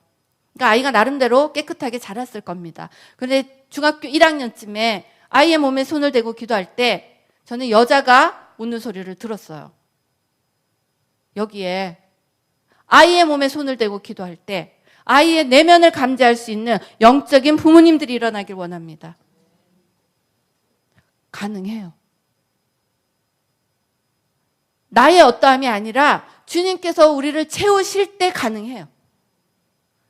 그러니까 아이가 나름대로 깨끗하게 자랐을 겁니다. 그런데 중학교 1학년쯤에 아이의 몸에 손을 대고 기도할 때 저는 여자가 우는 소리를 들었어요. 여기에 아이의 몸에 손을 대고 기도할 때 아이의 내면을 감지할 수 있는 영적인 부모님들이 일어나길 원합니다. 가능해요. 나의 어떠함이 아니라 주님께서 우리를 채우실 때 가능해요.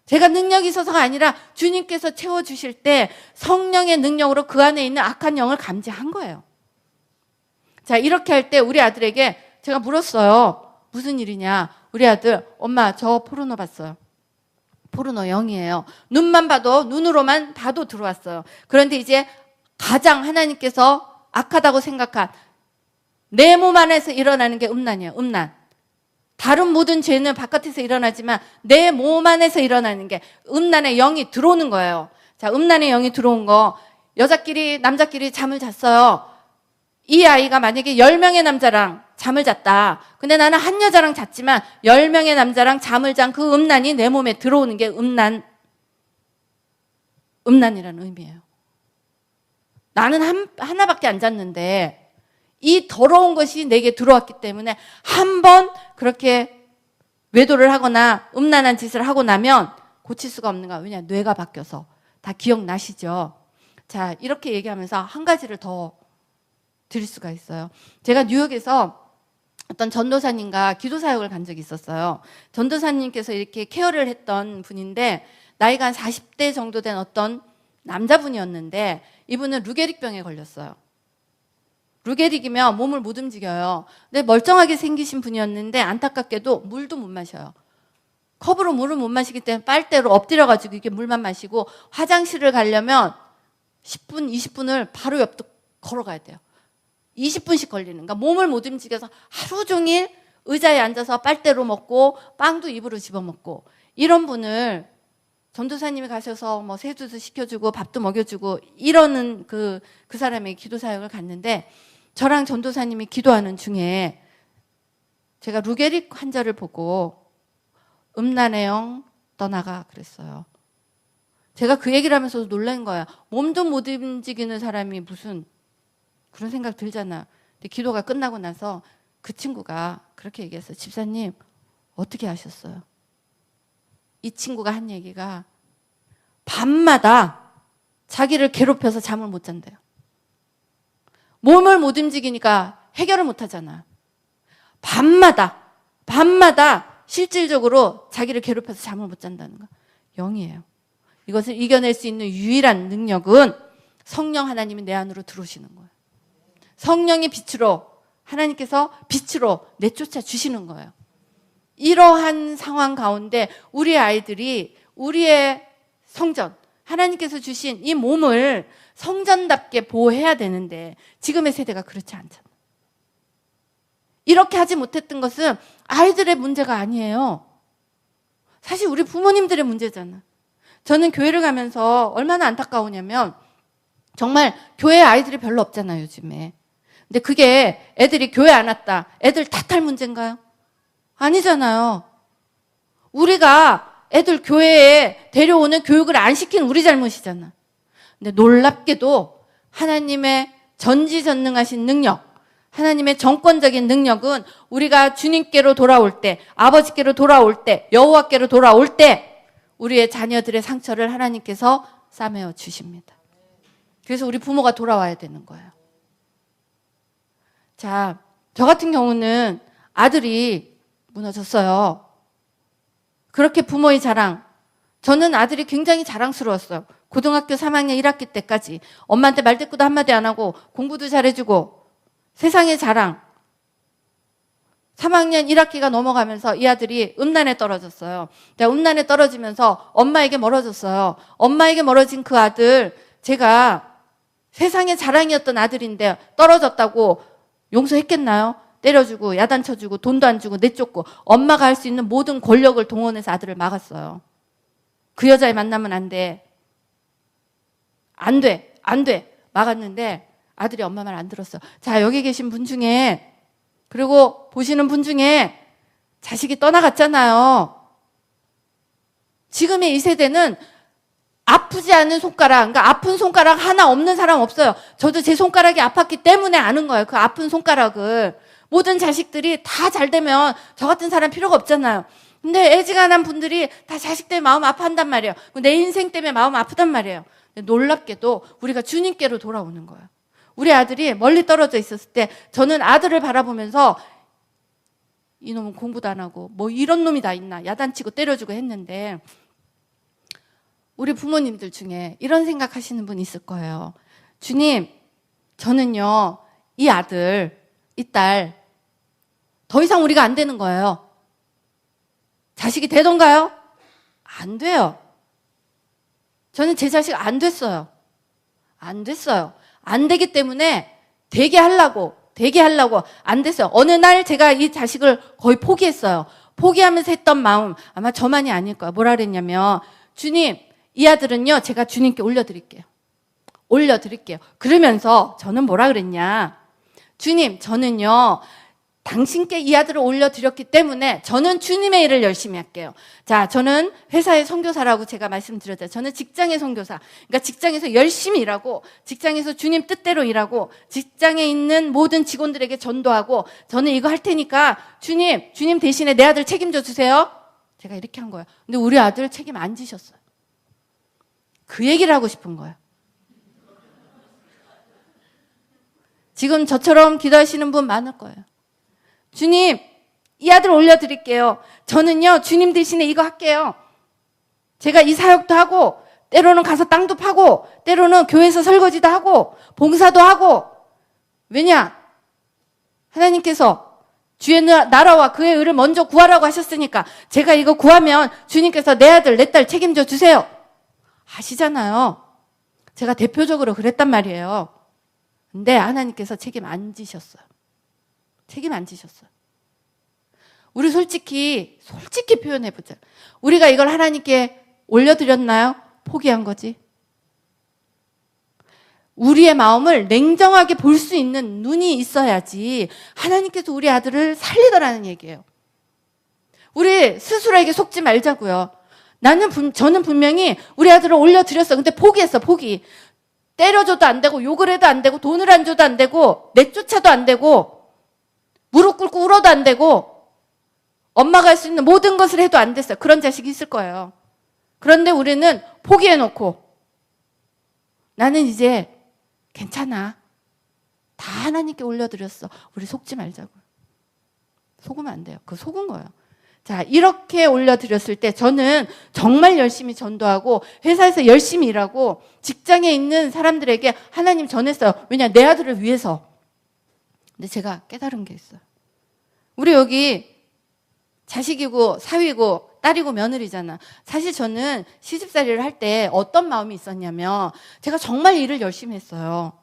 제가 능력이 있어서가 아니라 주님께서 채워주실 때 성령의 능력으로 그 안에 있는 악한 영을 감지한 거예요. 자, 이렇게 할 때 우리 아들에게 제가 물었어요. 무슨 일이냐? 우리 아들, 엄마 저 포르노 봤어요. 포르노 영이에요. 눈만 봐도, 눈으로만 봐도 들어왔어요. 그런데 이제 가장 하나님께서 악하다고 생각한 내 몸 안에서 일어나는 게 음란이에요. 음란. 다른 모든 죄는 바깥에서 일어나지만 내 몸 안에서 일어나는 게 음란의 영이 들어오는 거예요. 자, 음란의 영이 들어온 거, 여자끼리 남자끼리 잠을 잤어요. 이 아이가 만약에 10명의 남자랑 잠을 잤다. 근데 나는 한 여자랑 잤지만 10명의 남자랑 잠을 잔 그 음란이 내 몸에 들어오는 게 음란이라는 의미예요. 나는 하나밖에 안 잤는데 이 더러운 것이 내게 들어왔기 때문에 한 번 그렇게 외도를 하거나 음란한 짓을 하고 나면 고칠 수가 없는가? 왜냐? 뇌가 바뀌어서. 다 기억나시죠? 자, 이렇게 얘기하면서 한 가지를 더 드릴 수가 있어요. 제가 뉴욕에서 어떤 전도사님과 기도 사역을 간 적이 있었어요. 전도사님께서 이렇게 케어를 했던 분인데 나이가 한 40대 정도 된 어떤 남자분이었는데 이분은 루게릭병에 걸렸어요. 루게릭이면 몸을 못 움직여요. 근데 멀쩡하게 생기신 분이었는데 안타깝게도 물도 못 마셔요. 컵으로 물을 못 마시기 때문에 빨대로 엎드려가지고 이렇게 물만 마시고 화장실을 가려면 10분, 20분을 바로 옆도 걸어가야 돼요. 20분씩 걸리는. 그러니까 몸을 못 움직여서 하루 종일 의자에 앉아서 빨대로 먹고 빵도 입으로 집어먹고 이런 분을 전도사님이 가셔서 뭐 세수도 시켜주고 밥도 먹여주고 이러는 그 사람의 기도 사역을 갔는데 저랑 전도사님이 기도하는 중에 제가 루게릭 환자를 보고 음란의 영 떠나가 그랬어요. 제가 그 얘기를 하면서도 놀란 거야. 몸도 못 움직이는 사람이 무슨 그런 생각 들잖아. 근데 기도가 끝나고 나서 그 친구가 그렇게 얘기했어요. 집사님 어떻게 하셨어요? 이 친구가 한 얘기가 밤마다 자기를 괴롭혀서 잠을 못 잔대요. 몸을 못 움직이니까 해결을 못 하잖아. 밤마다 실질적으로 자기를 괴롭혀서 잠을 못 잔다는 거. 영이에요. 이것을 이겨낼 수 있는 유일한 능력은 성령 하나님이 내 안으로 들어오시는 거예요. 성령의 빛으로 하나님께서 빛으로 내쫓아 주시는 거예요. 이러한 상황 가운데 우리 아이들이 우리의 성전, 하나님께서 주신 이 몸을 성전답게 보호해야 되는데 지금의 세대가 그렇지 않잖아요. 이렇게 하지 못했던 것은 아이들의 문제가 아니에요. 사실 우리 부모님들의 문제잖아. 저는 교회를 가면서 얼마나 안타까우냐면 정말 교회에 아이들이 별로 없잖아요, 요즘에. 근데 그게 애들이 교회 안 왔다. 애들 탓할 문제인가요? 아니잖아요. 우리가 애들 교회에 데려오는 교육을 안 시킨 우리 잘못이잖아. 근데 놀랍게도 하나님의 전지전능하신 능력, 하나님의 정권적인 능력은 우리가 주님께로 돌아올 때, 아버지께로 돌아올 때, 여호와께로 돌아올 때 우리의 자녀들의 상처를 하나님께서 싸매어 주십니다. 그래서 우리 부모가 돌아와야 되는 거예요. 자, 저 같은 경우는 아들이 무너졌어요. 그렇게 부모의 자랑. 저는 아들이 굉장히 자랑스러웠어요. 고등학교 3학년 1학기 때까지 엄마한테 말대꾸도 한마디 안 하고 공부도 잘해주고 세상의 자랑. 3학년 1학기가 넘어가면서 이 아들이 음란에 떨어졌어요. 음란에 떨어지면서 엄마에게 멀어졌어요. 엄마에게 멀어진 그 아들, 제가 세상의 자랑이었던 아들인데 떨어졌다고 용서했겠나요? 때려주고 야단쳐주고 돈도 안 주고 내쫓고 엄마가 할 수 있는 모든 권력을 동원해서 아들을 막았어요. 그 여자애 만나면 안 돼. 안 돼. 안 돼. 막았는데 아들이 엄마 말 안 들었어요. 자, 여기 계신 분 중에 그리고 보시는 분 중에 자식이 떠나갔잖아요. 지금의 이 세대는 아프지 않은 손가락, 그러니까 아픈 손가락 하나 없는 사람 없어요. 저도 제 손가락이 아팠기 때문에 아는 거예요. 그 아픈 손가락을. 모든 자식들이 다 잘 되면 저 같은 사람 필요가 없잖아요. 근데 애지간한 분들이 다 자식 때문에 마음 아파한단 말이에요. 내 인생 때문에 마음 아프단 말이에요. 근데 놀랍게도 우리가 주님께로 돌아오는 거예요. 우리 아들이 멀리 떨어져 있었을 때 저는 아들을 바라보면서 이놈은 공부도 안 하고 뭐 이런 놈이 다 있나 야단치고 때려주고 했는데 우리 부모님들 중에 이런 생각하시는 분 있을 거예요. 주님, 저는요 이 아들, 이 딸 더 이상 우리가 안 되는 거예요. 자식이 되던가요? 안 돼요. 저는 제 자식 안 됐어요. 안 됐어요. 안 되기 때문에 되게 하려고 안 됐어요. 어느 날 제가 이 자식을 거의 포기했어요. 포기하면서 했던 마음 아마 저만이 아닐 거예요. 뭐라 그랬냐면 주님, 이 아들은요 제가 주님께 올려드릴게요. 그러면서 저는 뭐라 그랬냐, 주님, 저는요, 당신께 이 아들을 올려드렸기 때문에 저는 주님의 일을 열심히 할게요. 자, 저는 회사의 선교사라고 제가 말씀드렸잖아요. 저는 직장의 선교사. 그러니까 직장에서 열심히 일하고, 직장에서 주님 뜻대로 일하고, 직장에 있는 모든 직원들에게 전도하고, 저는 이거 할 테니까 주님 대신에 내 아들 책임져 주세요. 제가 이렇게 한 거예요. 근데 우리 아들 책임 안 지셨어요. 그 얘기를 하고 싶은 거예요. 지금 저처럼 기도하시는 분 많을 거예요. 주님, 이 아들 올려드릴게요. 저는요, 주님 대신에 이거 할게요. 제가 이 사역도 하고, 때로는 가서 땅도 파고, 때로는 교회에서 설거지도 하고, 봉사도 하고. 왜냐? 하나님께서 주의 나라와 그의 의를 먼저 구하라고 하셨으니까 제가 이거 구하면 주님께서 내 아들, 내 딸 책임져 주세요. 아시잖아요. 제가 대표적으로 그랬단 말이에요. 근데 하나님께서 책임 안 지셨어요. 책임 안 지셨어요. 우리 솔직히 표현해보자. 우리가 이걸 하나님께 올려드렸나요? 포기한 거지. 우리의 마음을 냉정하게 볼 수 있는 눈이 있어야지 하나님께서 우리 아들을 살리더라는 얘기예요. 우리 스스로에게 속지 말자고요. 저는 분명히 우리 아들을 올려드렸어. 근데 포기했어, 포기. 때려줘도 안 되고, 욕을 해도 안 되고, 돈을 안 줘도 안 되고, 내쫓아도 안 되고, 무릎 꿇고 울어도 안 되고, 엄마가 할 수 있는 모든 것을 해도 안 됐어요. 그런 자식이 있을 거예요. 그런데 우리는 포기해놓고, 나는 이제 괜찮아. 다 하나님께 올려드렸어. 우리 속지 말자고. 속으면 안 돼요. 그거 속은 거예요. 자, 이렇게 올려드렸을 때 저는 정말 열심히 전도하고 회사에서 열심히 일하고 직장에 있는 사람들에게 하나님 전했어요. 왜냐? 내 아들을 위해서. 근데 제가 깨달은 게 있어요. 우리 여기 자식이고 사위고 딸이고 며느리잖아. 사실 저는 시집살이를 할 때 어떤 마음이 있었냐면 제가 정말 일을 열심히 했어요.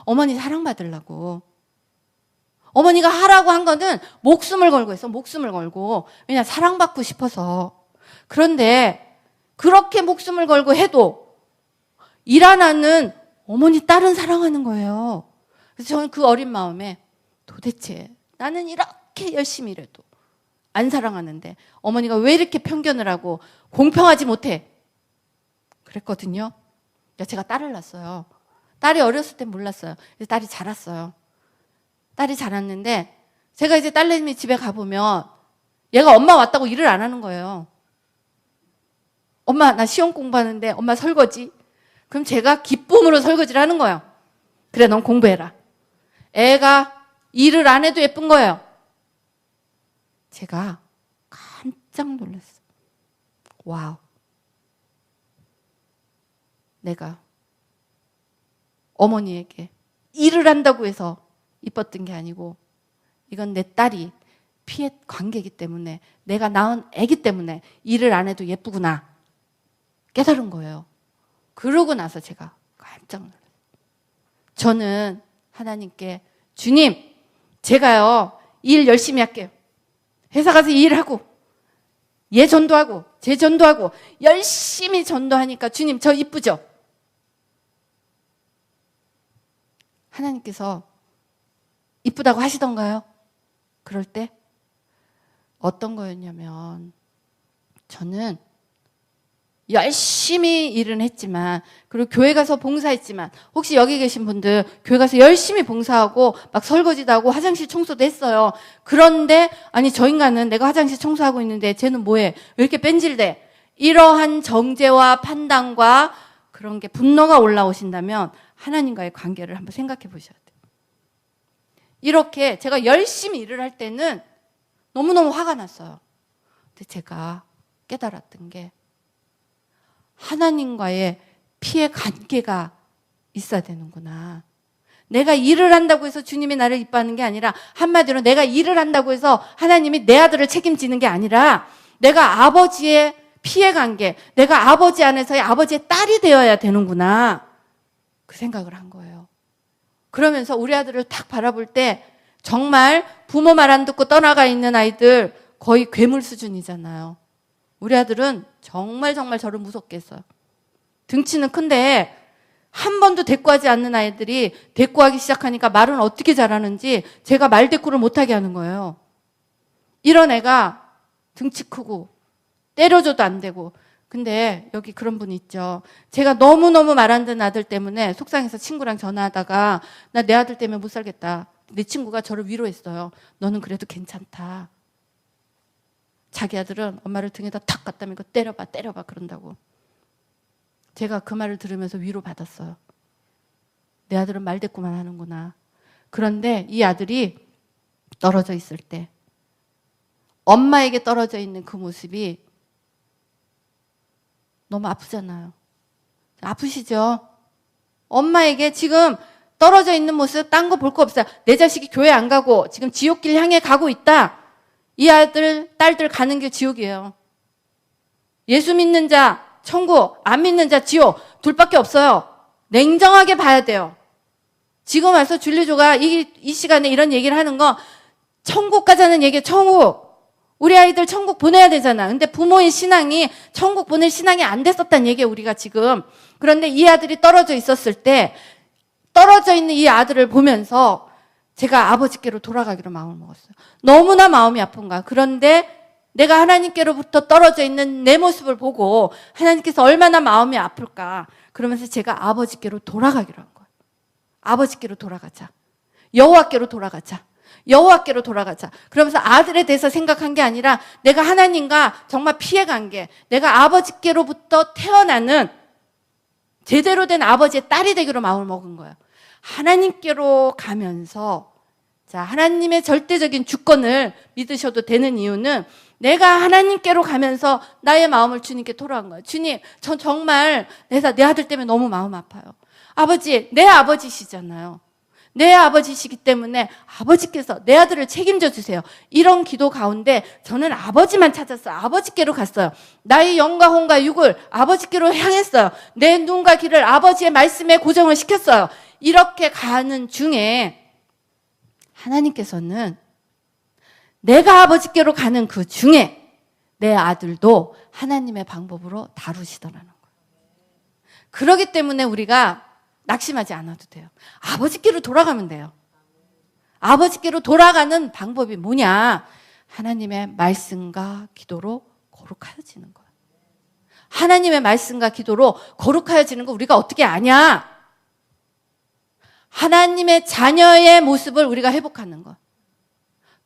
어머니 사랑받으려고. 어머니가 하라고 한 거는 목숨을 걸고 했어. 목숨을 걸고. 왜냐? 사랑받고 싶어서. 그런데 그렇게 목숨을 걸고 해도 일 안 하는 어머니 딸은 사랑하는 거예요. 그래서 저는 그 어린 마음에 도대체 나는 이렇게 열심히 일해도 안 사랑하는데 어머니가 왜 이렇게 편견을 하고 공평하지 못해? 그랬거든요. 제가 딸을 낳았어요. 딸이 어렸을 땐 몰랐어요. 딸이 자랐어요. 딸이 자랐는데 제가 이제 딸내미 집에 가보면 얘가 엄마 왔다고 일을 안 하는 거예요. 엄마 나 시험 공부하는데 엄마 설거지. 그럼 제가 기쁨으로 설거지를 하는 거예요. 그래 넌 공부해라. 애가 일을 안 해도 예쁜 거예요. 제가 깜짝 놀랐어요. 와우. 내가 어머니에게 일을 한다고 해서 이뻤던 게 아니고 이건 내 딸이 피해 관계이기 때문에 내가 낳은 애기 때문에 일을 안 해도 예쁘구나 깨달은 거예요. 그러고 나서 제가 깜짝 놀랐어요. 저는 하나님께 주님 제가요 일 열심히 할게요. 회사 가서 일하고 얘 전도하고 쟤 전도하고 열심히 전도하니까 주님 저 이쁘죠? 하나님께서 이쁘다고 하시던가요? 그럴 때 어떤 거였냐면 저는 열심히 일은 했지만 그리고 교회 가서 봉사했지만 혹시 여기 계신 분들 교회 가서 열심히 봉사하고 막 설거지도 하고 화장실 청소도 했어요. 그런데 아니 저 인간은 내가 화장실 청소하고 있는데 쟤는 뭐해? 왜 이렇게 뺀질대? 이러한 정죄와 판단과 그런 게 분노가 올라오신다면 하나님과의 관계를 한번 생각해 보셔야 돼요. 이렇게 제가 열심히 일을 할 때는 너무너무 화가 났어요. 근데 제가 깨달았던 게 하나님과의 피해 관계가 있어야 되는구나. 내가 일을 한다고 해서 주님이 나를 이뻐하는 게 아니라 한마디로 내가 일을 한다고 해서 하나님이 내 아들을 책임지는 게 아니라 내가 아버지의 피해 관계, 내가 아버지 안에서의 아버지의 딸이 되어야 되는구나. 그 생각을 한 거예요. 그러면서 우리 아들을 딱 바라볼 때 정말 부모 말 안 듣고 떠나가 있는 아이들 거의 괴물 수준이잖아요. 우리 아들은 정말 저를 무섭게 했어요. 등치는 큰데 한 번도 대꾸하지 않는 아이들이 대꾸하기 시작하니까 말은 어떻게 잘하는지 제가 말 대꾸를 못하게 하는 거예요. 이런 애가 등치 크고 때려줘도 안 되고. 근데 여기 그런 분 있죠. 제가 너무너무 말 안 듣는 아들 때문에 속상해서 친구랑 전화하다가 나 내 아들 때문에 못 살겠다. 내 친구가 저를 위로했어요. 너는 그래도 괜찮다. 자기 아들은 엄마를 등에다 탁 갖다 대고 때려봐 그런다고. 제가 그 말을 들으면서 위로받았어요. 내 아들은 말대꾸만 하는구나. 그런데 이 아들이 떨어져 있을 때 엄마에게 떨어져 있는 그 모습이 너무 아프잖아요. 아프시죠? 엄마에게 지금 떨어져 있는 모습 딴 거 볼 거 없어요. 내 자식이 교회 안 가고 지금 지옥길 향해 가고 있다. 이 아들, 딸들 가는 게 지옥이에요. 예수 믿는 자 천국, 안 믿는 자 지옥 둘밖에 없어요. 냉정하게 봐야 돼요. 지금 와서 줄리조가 이 시간에 이런 얘기를 하는 거 천국 가자는 얘기예요. 천국. 우리 아이들 천국 보내야 되잖아. 근데 부모의 신앙이 천국 보낼 신앙이 안 됐었단 얘기예요. 우리가 지금. 그런데 이 아들이 떨어져 있었을 때 떨어져 있는 이 아들을 보면서 제가 아버지께로 돌아가기로 마음을 먹었어요. 너무나 마음이 아픈 거야. 그런데 내가 하나님께로부터 떨어져 있는 내 모습을 보고 하나님께서 얼마나 마음이 아플까. 그러면서 제가 아버지께로 돌아가기로 한 거예요. 아버지께로 돌아가자. 여호와께로 돌아가자. 여호와께로 돌아가자. 그러면서 아들에 대해서 생각한 게 아니라 내가 하나님과 정말 피해간 게 내가 아버지께로부터 태어나는 제대로 된 아버지의 딸이 되기로 마음을 먹은 거예요. 하나님께로 가면서 자, 하나님의 절대적인 주권을 믿으셔도 되는 이유는 내가 하나님께로 가면서 나의 마음을 주님께 토로한 거예요. 주님, 전 정말 내 아들 때문에 너무 마음 아파요. 아버지, 내 아버지시잖아요. 내 아버지시기 때문에 아버지께서 내 아들을 책임져 주세요. 이런 기도 가운데 저는 아버지만 찾았어요. 아버지께로 갔어요. 나의 영과 혼과 육을 아버지께로 향했어요. 내 눈과 귀를 아버지의 말씀에 고정을 시켰어요. 이렇게 가는 중에 하나님께서는 내가 아버지께로 가는 그 중에 내 아들도 하나님의 방법으로 다루시더라는 거예요. 그렇기 때문에 우리가 낙심하지 않아도 돼요. 아버지께로 돌아가면 돼요. 아버지께로 돌아가는 방법이 뭐냐? 하나님의 말씀과 기도로 거룩하여지는 거예요. 하나님의 말씀과 기도로 거룩하여지는 거 우리가 어떻게 아냐? 하나님의 자녀의 모습을 우리가 회복하는 것.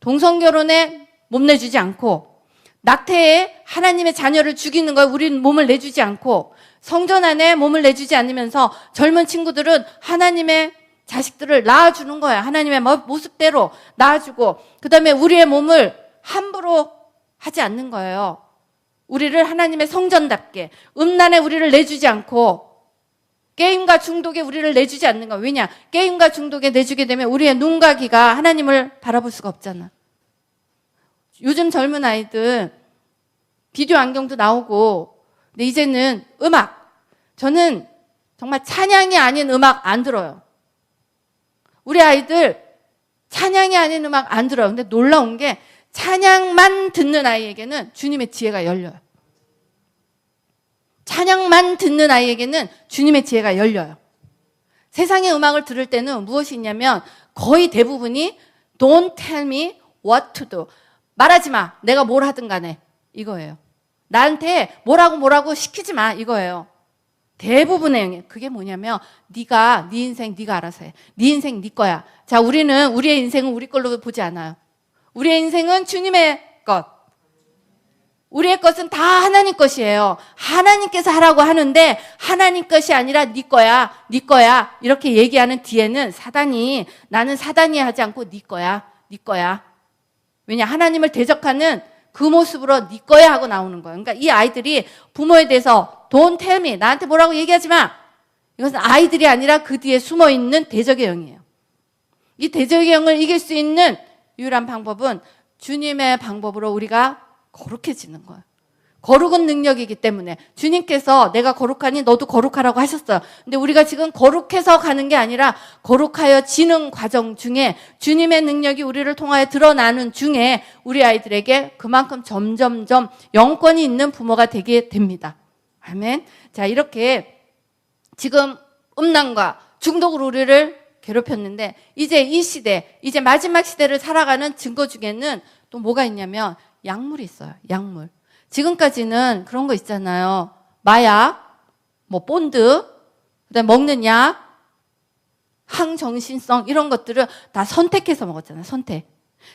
동성결혼에 몸 내주지 않고 낙태에 하나님의 자녀를 죽이는 거에 우리는 몸을 내주지 않고 성전 안에 몸을 내주지 않으면서 젊은 친구들은 하나님의 자식들을 낳아주는 거예요. 하나님의 모습대로 낳아주고 그 다음에 우리의 몸을 함부로 하지 않는 거예요. 우리를 하나님의 성전답게 음란에 우리를 내주지 않고 게임과 중독에 우리를 내주지 않는 거예요. 왜냐? 게임과 중독에 내주게 되면 우리의 눈과 귀가 하나님을 바라볼 수가 없잖아. 요즘 젊은 아이들 비디오 안경도 나오고 근데 이제는 음악 저는 정말 찬양이 아닌 음악 안 들어요. 우리 아이들 찬양이 아닌 음악 안 들어요. 근데 놀라운 게 찬양만 듣는 아이에게는 주님의 지혜가 열려요. 찬양만 듣는 아이에게는 주님의 지혜가 열려요. 세상의 음악을 들을 때는 무엇이 있냐면 거의 대부분이 Don't tell me what to do. 말하지 마. 내가 뭘 하든 간에. 이거예요. 나한테 뭐라고 시키지 마. 이거예요. 대부분의 영역. 그게 뭐냐면 네 인생 네가 알아서 해. 네 인생 네 거야. 자, 우리는 우리의 인생은 우리 걸로 보지 않아요. 우리의 인생은 주님의 것. 우리의 것은 다 하나님 것이에요. 하나님께서 하라고 하는데 하나님 것이 아니라 네 거야. 네 거야. 이렇게 얘기하는 뒤에는 사단이 나는 사단이 하지 않고 네 거야. 네 거야. 왜냐? 하나님을 대적하는 그 모습으로 네 거야 하고 나오는 거예요. 그러니까 이 아이들이 부모에 대해서 Don't tell me. 나한테 뭐라고 얘기하지 마. 이것은 아이들이 아니라 그 뒤에 숨어있는 대적의 영이에요. 이 대적의 영을 이길 수 있는 유일한 방법은 주님의 방법으로 우리가 거룩해지는 거예요. 거룩은 능력이기 때문에 주님께서 내가 거룩하니 너도 거룩하라고 하셨어요. 근데 우리가 지금 거룩해서 가는 게 아니라 거룩하여지는 과정 중에 주님의 능력이 우리를 통하여 드러나는 중에 우리 아이들에게 그만큼 점점점 영권이 있는 부모가 되게 됩니다. 아멘. 자, 이렇게 지금 음란과 중독으로 우리를 괴롭혔는데 이제 이 시대, 이제 마지막 시대를 살아가는 증거 중에는 또 뭐가 있냐면 약물이 있어요. 약물. 지금까지는 그런 거 있잖아요. 마약, 뭐 본드, 그다음에 먹는 약, 항정신성 이런 것들을 다 선택해서 먹었잖아요. 선택.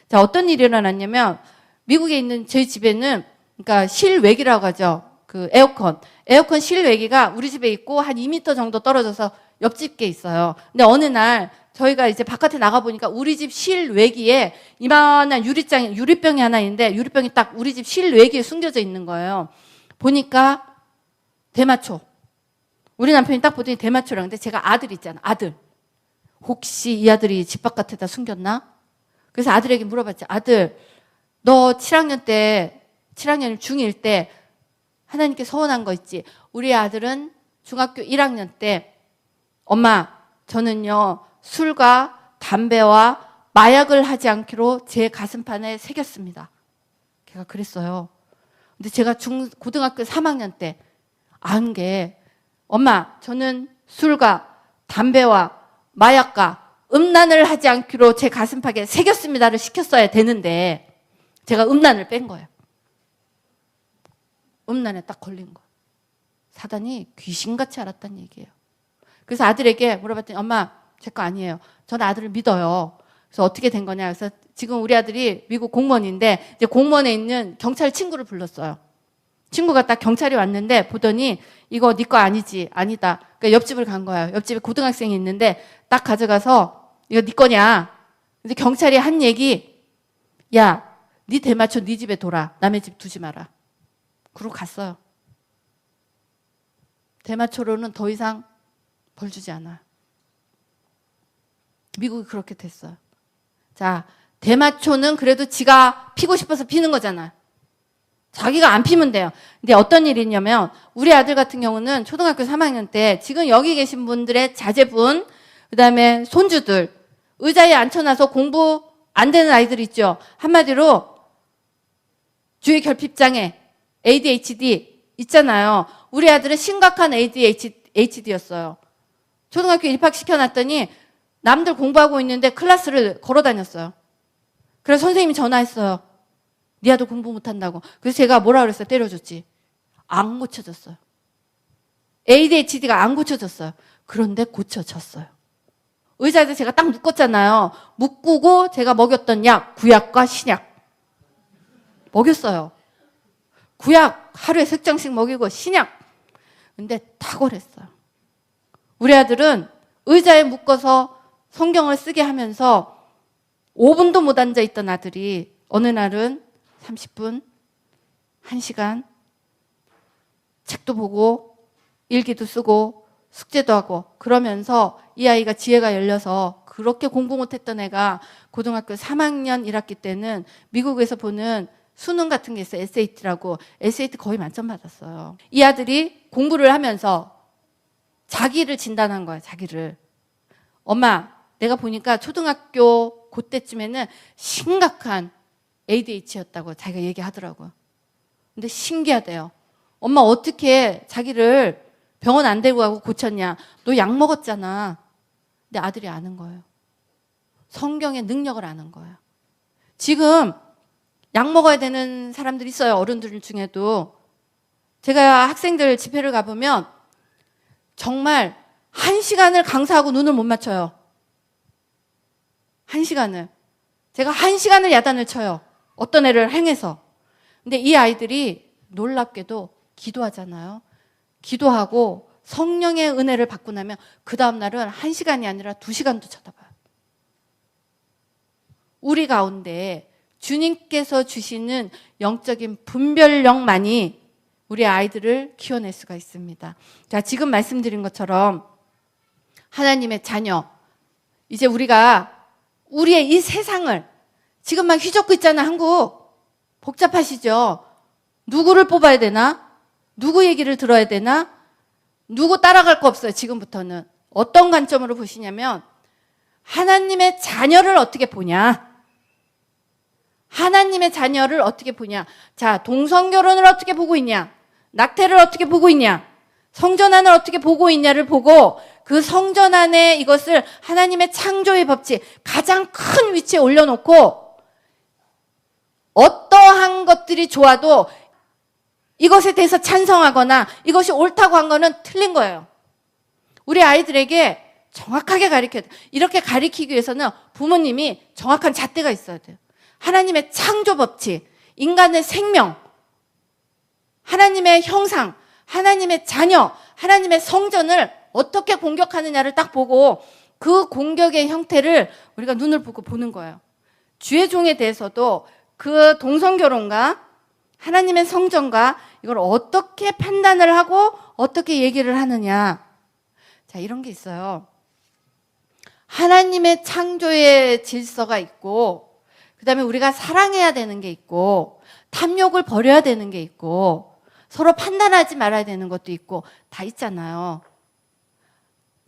자, 어떤 일이 일어났냐면 미국에 있는 저희 집에는 그러니까 실외기라고 하죠. 그 에어컨 실외기가 우리 집에 있고 한 2m 정도 떨어져서 옆집게 있어요. 근데 어느 날 저희가 이제 바깥에 나가 보니까 우리 집 실외기에 이만한 유리병이 하나 있는데 유리병이 딱 우리 집 실외기에 숨겨져 있는 거예요. 보니까 대마초. 우리 남편이 딱 보더니 대마초라는데 제가 아들 있잖아. 아들. 혹시 이 아들이 집 바깥에다 숨겼나? 그래서 아들에게 물어봤죠. 아들, 너 7학년 중1 때 하나님께 서운한 거 있지? 우리 아들은 중학교 1학년 때 엄마, 저는요 술과 담배와 마약을 하지 않기로 제 가슴판에 새겼습니다. 걔가 그랬어요. 근데 제가 고등학교 3학년 때 안 게 엄마, 저는 술과 담배와 마약과 음란을 하지 않기로 제 가슴팍에 새겼습니다를 시켰어야 되는데 제가 음란을 뺀 거예요. 음란에 딱 걸린 거. 사단이 귀신같이 알았다는 얘기예요. 그래서 아들에게 물어봤더니 엄마, 제 거 아니에요. 저는 아들을 믿어요. 그래서 어떻게 된 거냐. 그래서 지금 우리 아들이 미국 공무원인데 이제 공무원에 있는 경찰 친구를 불렀어요. 친구가 딱 경찰이 왔는데 보더니 이거 네 거 아니지? 아니다. 그러니까 옆집을 간 거야. 옆집에 고등학생이 있는데 딱 가져가서 이거 네 거냐? 근데 경찰이 한 얘기, 야, 네 대마초 네 집에 둬라. 남의 집 두지 마라. 그러고 갔어요. 대마초로는 더 이상 벌 주지 않아요. 미국이 그렇게 됐어요. 자, 대마초는 그래도 지가 피고 싶어서 피는 거잖아. 자기가 안 피면 돼요. 근데 어떤 일이 있냐면 우리 아들 같은 경우는 초등학교 3학년 때 지금 여기 계신 분들의 자제분, 그다음에 손주들 의자에 앉혀놔서 공부 안 되는 아이들 있죠. 한마디로 주의 결핍장애, ADHD 있잖아요. 우리 아들은 심각한 ADHD였어요. 초등학교 입학시켜놨더니 남들 공부하고 있는데 클래스를 걸어 다녔어요. 그래서 선생님이 전화했어요. 네 아들 공부 못한다고. 그래서 제가 뭐라 그랬어요? 때려줬지. 안 고쳐졌어요. ADHD가 안 고쳐졌어요. 그런데 고쳐졌어요. 의자에서 제가 딱 묶었잖아요. 묶고 제가 먹였던 약, 구약과 신약. 먹였어요. 구약 하루에 3장씩 먹이고 신약. 근데 탁월했어요. 우리 아들은 의자에 묶어서 성경을 쓰게 하면서 5분도 못 앉아있던 아들이 어느 날은 30분, 1시간 책도 보고 일기도 쓰고 숙제도 하고 그러면서 이 아이가 지혜가 열려서 그렇게 공부 못했던 애가 고등학교 3학년 1학기 때는 미국에서 보는 수능 같은 게 있어요. SAT라고. SAT 거의 만점 받았어요. 이 아들이 공부를 하면서 자기를 진단한 거예요. 자기를. 엄마, 내가 보니까 초등학교 그때쯤에는 심각한 ADHD였다고 자기가 얘기하더라고요. 근데 신기하대요. 엄마 어떻게 자기를 병원 안 데리고 가고 고쳤냐. 너 약 먹었잖아. 근데 아들이 아는 거예요. 성경의 능력을 아는 거예요. 지금 약 먹어야 되는 사람들이 있어요. 어른들 중에도. 제가 학생들 집회를 가보면 정말 1시간을 강사하고 눈을 못 맞춰요. 1시간을. 제가 1시간을 야단을 쳐요. 어떤 애를 행해서. 근데 이 아이들이 놀랍게도 기도하잖아요. 기도하고 성령의 은혜를 받고 나면 그 다음날은 1시간이 아니라 2시간도 쳐다봐요. 우리 가운데 주님께서 주시는 영적인 분별력만이 우리 아이들을 키워낼 수가 있습니다. 자, 지금 말씀드린 것처럼 하나님의 자녀, 이제 우리가 우리의 이 세상을 지금 막 휘젓고 있잖아. 한국 복잡하시죠? 누구를 뽑아야 되나? 누구 얘기를 들어야 되나? 누구 따라갈 거 없어요. 지금부터는. 어떤 관점으로 보시냐면 하나님의 자녀를 어떻게 보냐? 하나님의 자녀를 어떻게 보냐? 자, 동성결혼을 어떻게 보고 있냐? 낙태를 어떻게 보고 있냐? 성전환을 어떻게 보고 있냐를 보고 그 성전 안에 이것을 하나님의 창조의 법칙 가장 큰 위치에 올려놓고 어떠한 것들이 좋아도 이것에 대해서 찬성하거나 이것이 옳다고 한 거는 틀린 거예요. 우리 아이들에게 정확하게 가르쳐야 돼요. 이렇게 가르치기 위해서는 부모님이 정확한 잣대가 있어야 돼요. 하나님의 창조 법칙, 인간의 생명, 하나님의 형상, 하나님의 자녀, 하나님의 성전을 어떻게 공격하느냐를 딱 보고 그 공격의 형태를 우리가 눈을 보고 보는 거예요. 주의 종에 대해서도 그 동성결혼과 하나님의 성전과 이걸 어떻게 판단을 하고 어떻게 얘기를 하느냐. 자, 이런 게 있어요. 하나님의 창조의 질서가 있고, 그 다음에 우리가 사랑해야 되는 게 있고, 탐욕을 버려야 되는 게 있고, 서로 판단하지 말아야 되는 것도 있고, 다 있잖아요.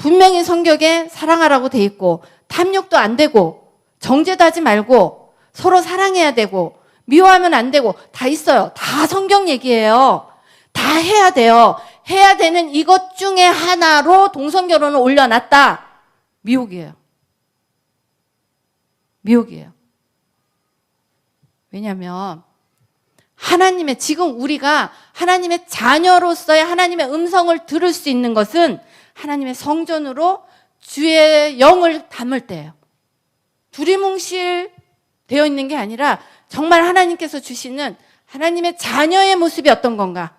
분명히 성경에 사랑하라고 돼 있고, 탐욕도 안 되고, 정죄도 하지 말고, 서로 사랑해야 되고, 미워하면 안 되고, 다 있어요. 다 성경 얘기예요. 다 해야 돼요. 해야 되는 이것 중에 하나로 동성결혼을 올려놨다. 미혹이에요. 미혹이에요. 왜냐하면 하나님의, 지금 우리가 하나님의 자녀로서의 하나님의 음성을 들을 수 있는 것은 하나님의 성전으로 주의 영을 담을 때예요. 두리뭉실 되어 있는 게 아니라 정말 하나님께서 주시는 하나님의 자녀의 모습이 어떤 건가?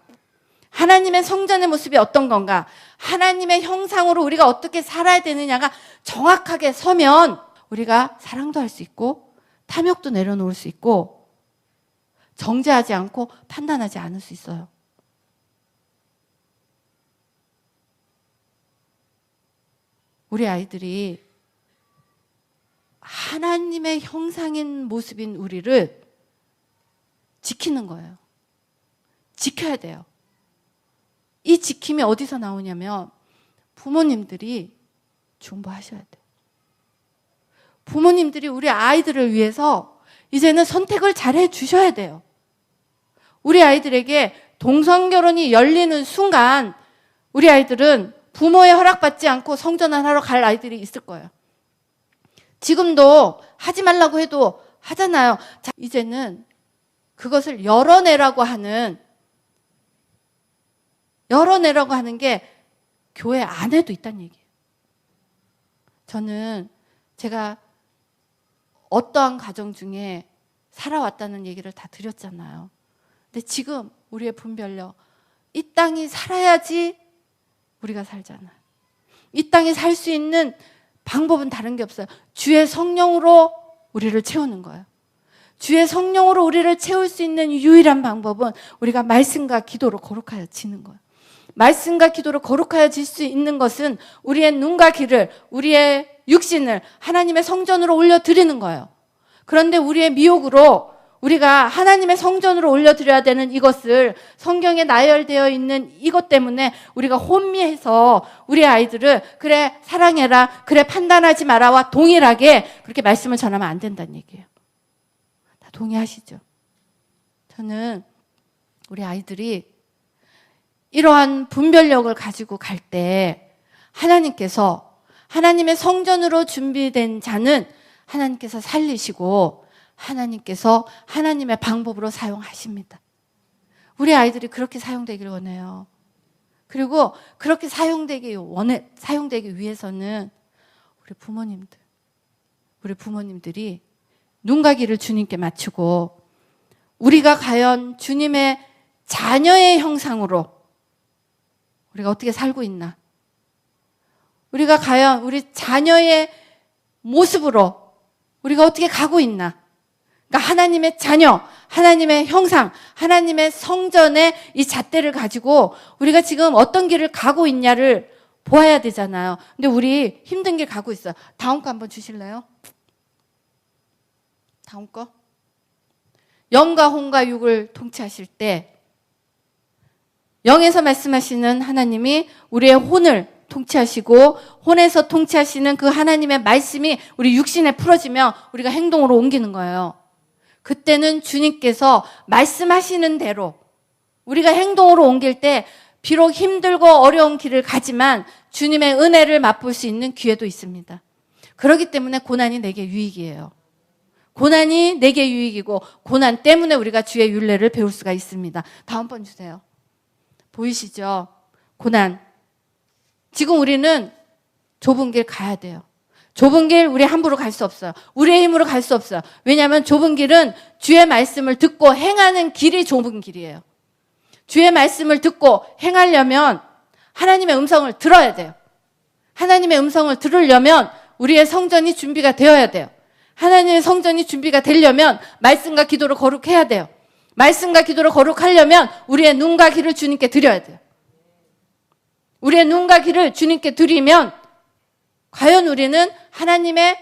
하나님의 성전의 모습이 어떤 건가? 하나님의 형상으로 우리가 어떻게 살아야 되느냐가 정확하게 서면 우리가 사랑도 할 수 있고 탐욕도 내려놓을 수 있고 정죄하지 않고 판단하지 않을 수 있어요. 우리 아이들이 하나님의 형상인 모습인 우리를 지키는 거예요. 지켜야 돼요. 이 지킴이 어디서 나오냐면 부모님들이 중보하셔야 돼요. 부모님들이 우리 아이들을 위해서 이제는 선택을 잘해 주셔야 돼요. 우리 아이들에게 동성결혼이 열리는 순간 우리 아이들은 부모의 허락받지 않고 성전을 하러 갈 아이들이 있을 거예요. 지금도 하지 말라고 해도 하잖아요. 자, 이제는 그것을 열어내라고 하는 게 교회 안에도 있다는 얘기예요. 저는 제가 어떠한 가정 중에 살아왔다는 얘기를 다 드렸잖아요. 근데 지금 우리의 분별력, 이 땅이 살아야지 우리가 살잖아요. 이 땅에 살 수 있는 방법은 다른 게 없어요. 주의 성령으로 우리를 채우는 거예요. 주의 성령으로 우리를 채울 수 있는 유일한 방법은 우리가 말씀과 기도로 거룩하여지는 거예요. 말씀과 기도로 거룩하여질 수 있는 것은 우리의 눈과 귀를, 우리의 육신을 하나님의 성전으로 올려드리는 거예요. 그런데 우리의 미혹으로 우리가 하나님의 성전으로 올려드려야 되는 이것을 성경에 나열되어 있는 이것 때문에 우리가 혼미해서 우리 아이들을 그래 사랑해라, 그래 판단하지 마라와 동일하게 그렇게 말씀을 전하면 안 된다는 얘기예요. 다 동의하시죠? 저는 우리 아이들이 이러한 분별력을 가지고 갈 때 하나님께서 하나님의 성전으로 준비된 자는 하나님께서 살리시고 하나님께서 하나님의 방법으로 사용하십니다. 우리 아이들이 그렇게 사용되기를 원해요. 그리고 그렇게 사용되기 위해서는 우리 부모님들이 눈과 귀를 주님께 맞추고 우리가 과연 주님의 자녀의 형상으로 우리가 어떻게 살고 있나? 우리가 과연 우리 자녀의 모습으로 우리가 어떻게 가고 있나? 그러니까 하나님의 자녀, 하나님의 형상, 하나님의 성전의 이 잣대를 가지고 우리가 지금 어떤 길을 가고 있냐를 보아야 되잖아요. 근데 우리 힘든 길 가고 있어요. 다음 거 한번 주실래요? 다음 거. 영과 혼과 육을 통치하실 때 영에서 말씀하시는 하나님이 우리의 혼을 통치하시고 혼에서 통치하시는 그 하나님의 말씀이 우리 육신에 풀어지면 우리가 행동으로 옮기는 거예요. 그때는 주님께서 말씀하시는 대로 우리가 행동으로 옮길 때 비록 힘들고 어려운 길을 가지만 주님의 은혜를 맛볼 수 있는 기회도 있습니다. 그렇기 때문에 고난이 내게 유익이에요. 고난이 내게 유익이고 고난 때문에 우리가 주의 율례를 배울 수가 있습니다. 다음 번 주세요. 보이시죠? 고난. 지금 우리는 좁은 길 가야 돼요. 좁은 길 우리 함부로 갈 수 없어요. 우리의 힘으로 갈 수 없어요. 왜냐하면 좁은 길은 주의 말씀을 듣고 행하는 길이 좁은 길이에요. 주의 말씀을 듣고 행하려면 하나님의 음성을 들어야 돼요. 하나님의 음성을 들으려면 우리의 성전이 준비가 되어야 돼요. 하나님의 성전이 준비가 되려면 말씀과 기도로 거룩해야 돼요. 말씀과 기도로 거룩하려면 우리의 눈과 귀를 주님께 드려야 돼요. 우리의 눈과 귀를 주님께 드리면 과연 우리는 하나님의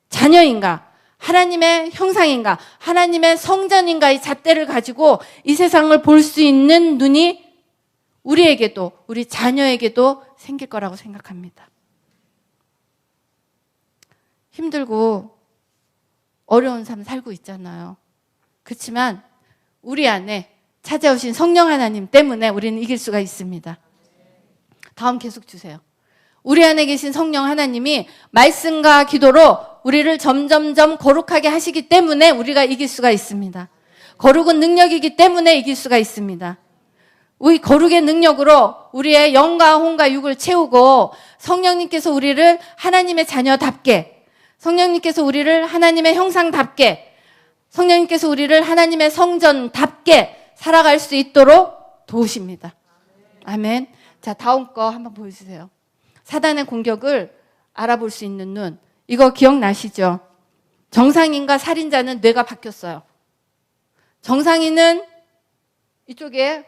자녀인가? 하나님의 형상인가? 하나님의 성전인가의 잣대를 가지고 이 세상을 볼 수 있는 눈이 우리에게도, 우리 자녀에게도 생길 거라고 생각합니다. 힘들고 어려운 삶 살고 있잖아요. 그렇지만 우리 안에 찾아오신 성령 하나님 때문에 우리는 이길 수가 있습니다. 다음 계속 주세요. 우리 안에 계신 성령 하나님이 말씀과 기도로 우리를 점점점 거룩하게 하시기 때문에 우리가 이길 수가 있습니다. 거룩은 능력이기 때문에 이길 수가 있습니다. 우리 거룩의 능력으로 우리의 영과 혼과 육을 채우고 성령님께서 우리를 하나님의 자녀답게, 성령님께서 우리를 하나님의 형상답게, 성령님께서 우리를 하나님의 성전답게 살아갈 수 있도록 도우십니다. 아멘. 자, 다음 거 한번 보여주세요. 사단의 공격을 알아볼 수 있는 눈. 이거 기억나시죠? 정상인과 살인자는 뇌가 바뀌었어요. 정상인은 이쪽에,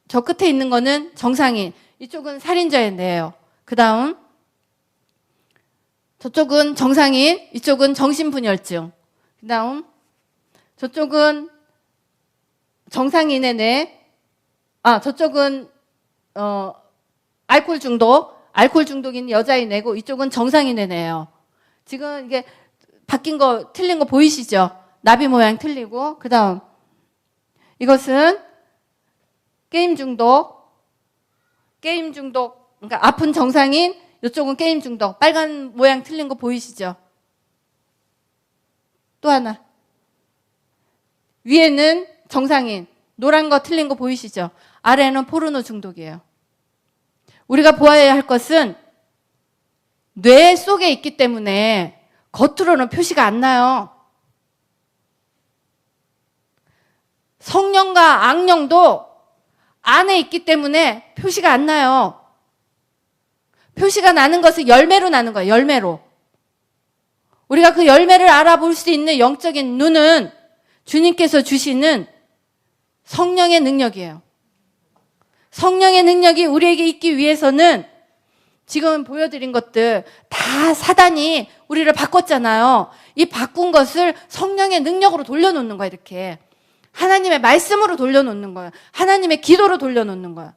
저 끝에 있는 거는 정상인, 이쪽은 살인자의 뇌예요. 그 다음 저쪽은 정상인, 이쪽은 정신분열증. 그 다음 저쪽은 정상인의 뇌, 저쪽은 알코올 중독인 여자의 뇌고 이쪽은 정상인의 뇌예요. 지금 이게 바뀐 거, 틀린 거 보이시죠? 나비 모양 틀리고, 그 다음 이것은 게임 중독, 그러니까 아픈 정상인, 이쪽은 게임 중독. 빨간 모양 틀린 거 보이시죠? 또 하나. 위에는 정상인, 노란 거 틀린 거 보이시죠? 아래는 포르노 중독이에요. 우리가 보아야 할 것은 뇌 속에 있기 때문에 겉으로는 표시가 안 나요. 성령과 악령도 안에 있기 때문에 표시가 안 나요. 표시가 나는 것은 열매로 나는 거예요. 열매로. 우리가 그 열매를 알아볼 수 있는 영적인 눈은 주님께서 주시는 성령의 능력이에요. 성령의 능력이 우리에게 있기 위해서는 지금 보여드린 것들 다 사단이 우리를 바꿨잖아요. 이 바꾼 것을 성령의 능력으로 돌려놓는 거야, 이렇게. 하나님의 말씀으로 돌려놓는 거야. 하나님의 기도로 돌려놓는 거야.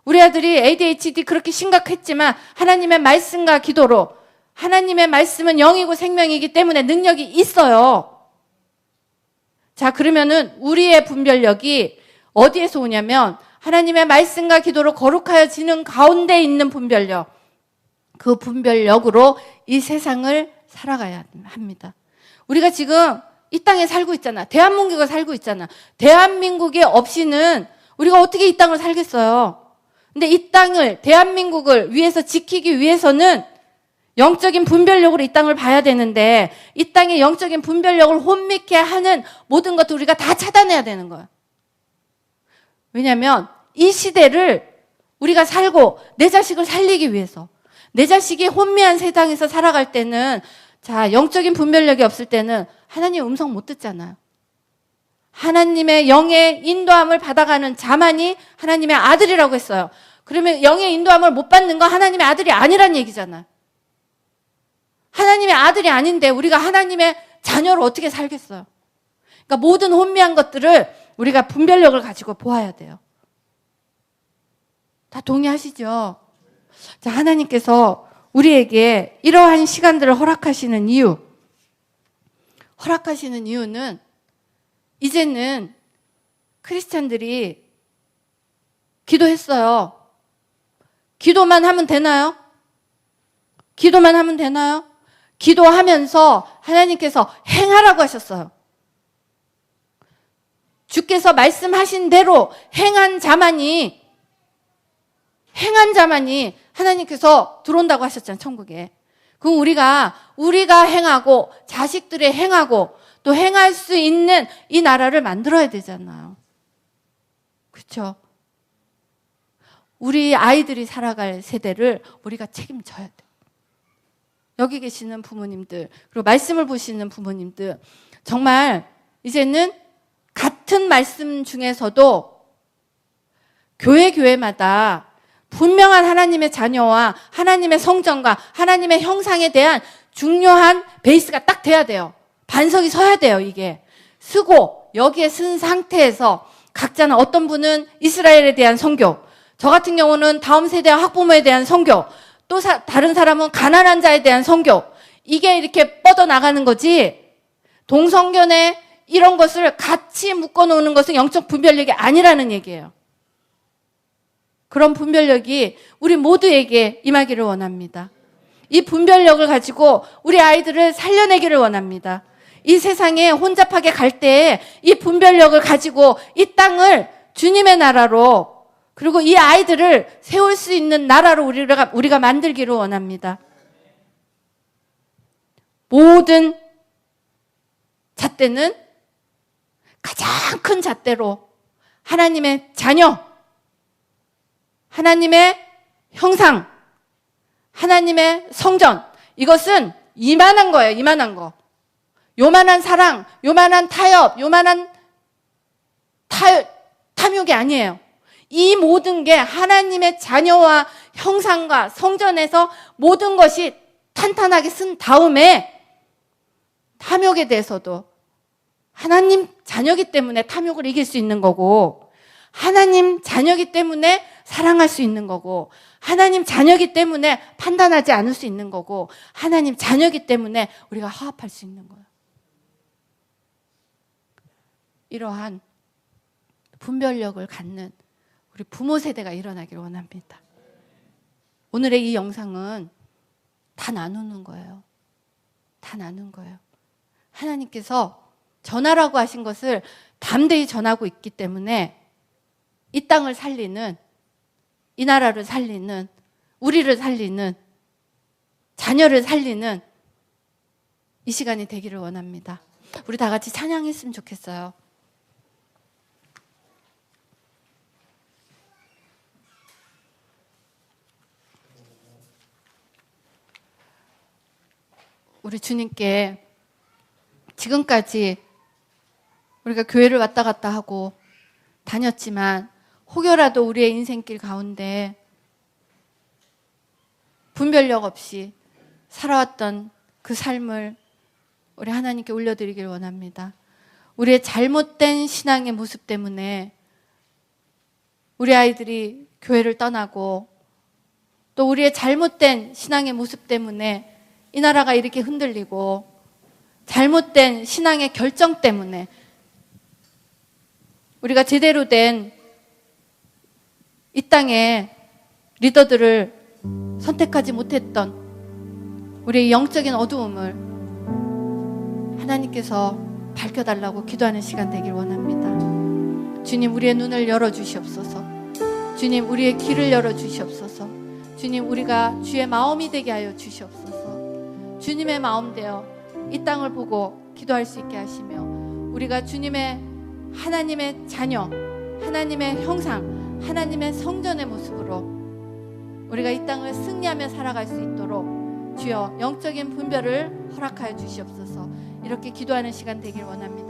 우리 아들이 ADHD 그렇게 심각했지만 하나님의 말씀과 기도로, 하나님의 말씀은 영이고 생명이기 때문에 능력이 있어요. 자, 그러면은 우리의 분별력이 어디에서 오냐면 하나님의 말씀과 기도로 거룩하여지는 가운데 있는 분별력, 그 분별력으로 이 세상을 살아가야 합니다. 우리가 지금 이 땅에 살고 있잖아. 대한민국에 살고 있잖아. 대한민국이 없이는 우리가 어떻게 이 땅을 살겠어요? 근데 이 땅을, 대한민국을 위해서 지키기 위해서는 영적인 분별력으로 이 땅을 봐야 되는데 이 땅의 영적인 분별력을 혼미케 하는 모든 것도 우리가 다 차단해야 되는 거야. 왜냐하면 이 시대를 우리가 살고 내 자식을 살리기 위해서, 내 자식이 혼미한 세상에서 살아갈 때는, 자, 영적인 분별력이 없을 때는 하나님 음성 못 듣잖아요. 하나님의 영의 인도함을 받아가는 자만이 하나님의 아들이라고 했어요. 그러면 영의 인도함을 못 받는 건 하나님의 아들이 아니란 얘기잖아요. 하나님의 아들이 아닌데 우리가 하나님의 자녀로 어떻게 살겠어요? 그러니까 모든 혼미한 것들을 우리가 분별력을 가지고 보아야 돼요. 다 동의하시죠? 자, 하나님께서 우리에게 이러한 시간들을 허락하시는 이유는 이제는 크리스찬들이 기도했어요. 기도만 하면 되나요? 기도만 하면 되나요? 기도하면서 하나님께서 행하라고 하셨어요. 주께서 말씀하신 대로 행한 자만이 하나님께서 들어온다고 하셨잖아요, 천국에. 그럼 우리가 행하고 자식들이 행하고 또 행할 수 있는 이 나라를 만들어야 되잖아요. 그렇죠? 우리 아이들이 살아갈 세대를 우리가 책임져야 돼요. 여기 계시는 부모님들, 그리고 말씀을 보시는 부모님들, 정말 이제는 같은 말씀 중에서도 교회마다 분명한 하나님의 자녀와 하나님의 성전과 하나님의 형상에 대한 중요한 베이스가 딱 돼야 돼요. 반석이 서야 돼요, 이게. 쓰고 여기에 쓴 상태에서 각자는 어떤 분은 이스라엘에 대한 선교, 저 같은 경우는 다음 세대와 학부모에 대한 선교, 또 다른 사람은 가난한 자에 대한 선교, 이게 이렇게 뻗어나가는 거지. 동성견에 이런 것을 같이 묶어놓는 것은 영적 분별력이 아니라는 얘기예요. 그런 분별력이 우리 모두에게 임하기를 원합니다. 이 분별력을 가지고 우리 아이들을 살려내기를 원합니다. 이 세상에 혼잡하게 갈 때에 이 분별력을 가지고 이 땅을 주님의 나라로, 그리고 이 아이들을 세울 수 있는 나라로 우리가 만들기를 원합니다. 모든 잣대는 가장 큰 잣대로 하나님의 자녀, 하나님의 형상, 하나님의 성전, 이것은 이만한 거예요. 이만한 거. 요만한 사랑, 요만한 타협, 요만한 탐욕이 아니에요. 이 모든 게 하나님의 자녀와 형상과 성전에서 모든 것이 탄탄하게 쓴 다음에 탐욕에 대해서도 하나님 자녀기 때문에 탐욕을 이길 수 있는 거고, 하나님 자녀기 때문에 사랑할 수 있는 거고, 하나님 자녀기 때문에 판단하지 않을 수 있는 거고, 하나님 자녀기 때문에 우리가 화합할 수 있는 거예요. 이러한 분별력을 갖는 우리 부모 세대가 일어나기를 원합니다. 오늘의 이 영상은 다 나누는 거예요. 다 나눈 거예요. 하나님께서 전하라고 하신 것을 담대히 전하고 있기 때문에 이 땅을 살리는, 이 나라를 살리는, 우리를 살리는, 자녀를 살리는 이 시간이 되기를 원합니다. 우리 다 같이 찬양했으면 좋겠어요. 우리 주님께 지금까지 우리가 교회를 왔다 갔다 하고 다녔지만 혹여라도 우리의 인생길 가운데 분별력 없이 살아왔던 그 삶을 우리 하나님께 올려드리길 원합니다. 우리의 잘못된 신앙의 모습 때문에 우리 아이들이 교회를 떠나고, 또 우리의 잘못된 신앙의 모습 때문에 이 나라가 이렇게 흔들리고, 잘못된 신앙의 결정 때문에 우리가 제대로 된 이 땅의 리더들을 선택하지 못했던 우리의 영적인 어두움을 하나님께서 밝혀달라고 기도하는 시간 되길 원합니다. 주님, 우리의 눈을 열어주시옵소서. 주님, 우리의 길을 열어주시옵소서. 주님, 우리가 주의 마음이 되게 하여 주시옵소서. 주님의 마음 되어 이 땅을 보고 기도할 수 있게 하시며, 우리가 주님의 하나님의 자녀, 하나님의 형상, 하나님의 성전의 모습으로 우리가 이 땅을 승리하며 살아갈 수 있도록 주여 영적인 분별을 허락하여 주시옵소서. 이렇게 기도하는 시간 되길 원합니다.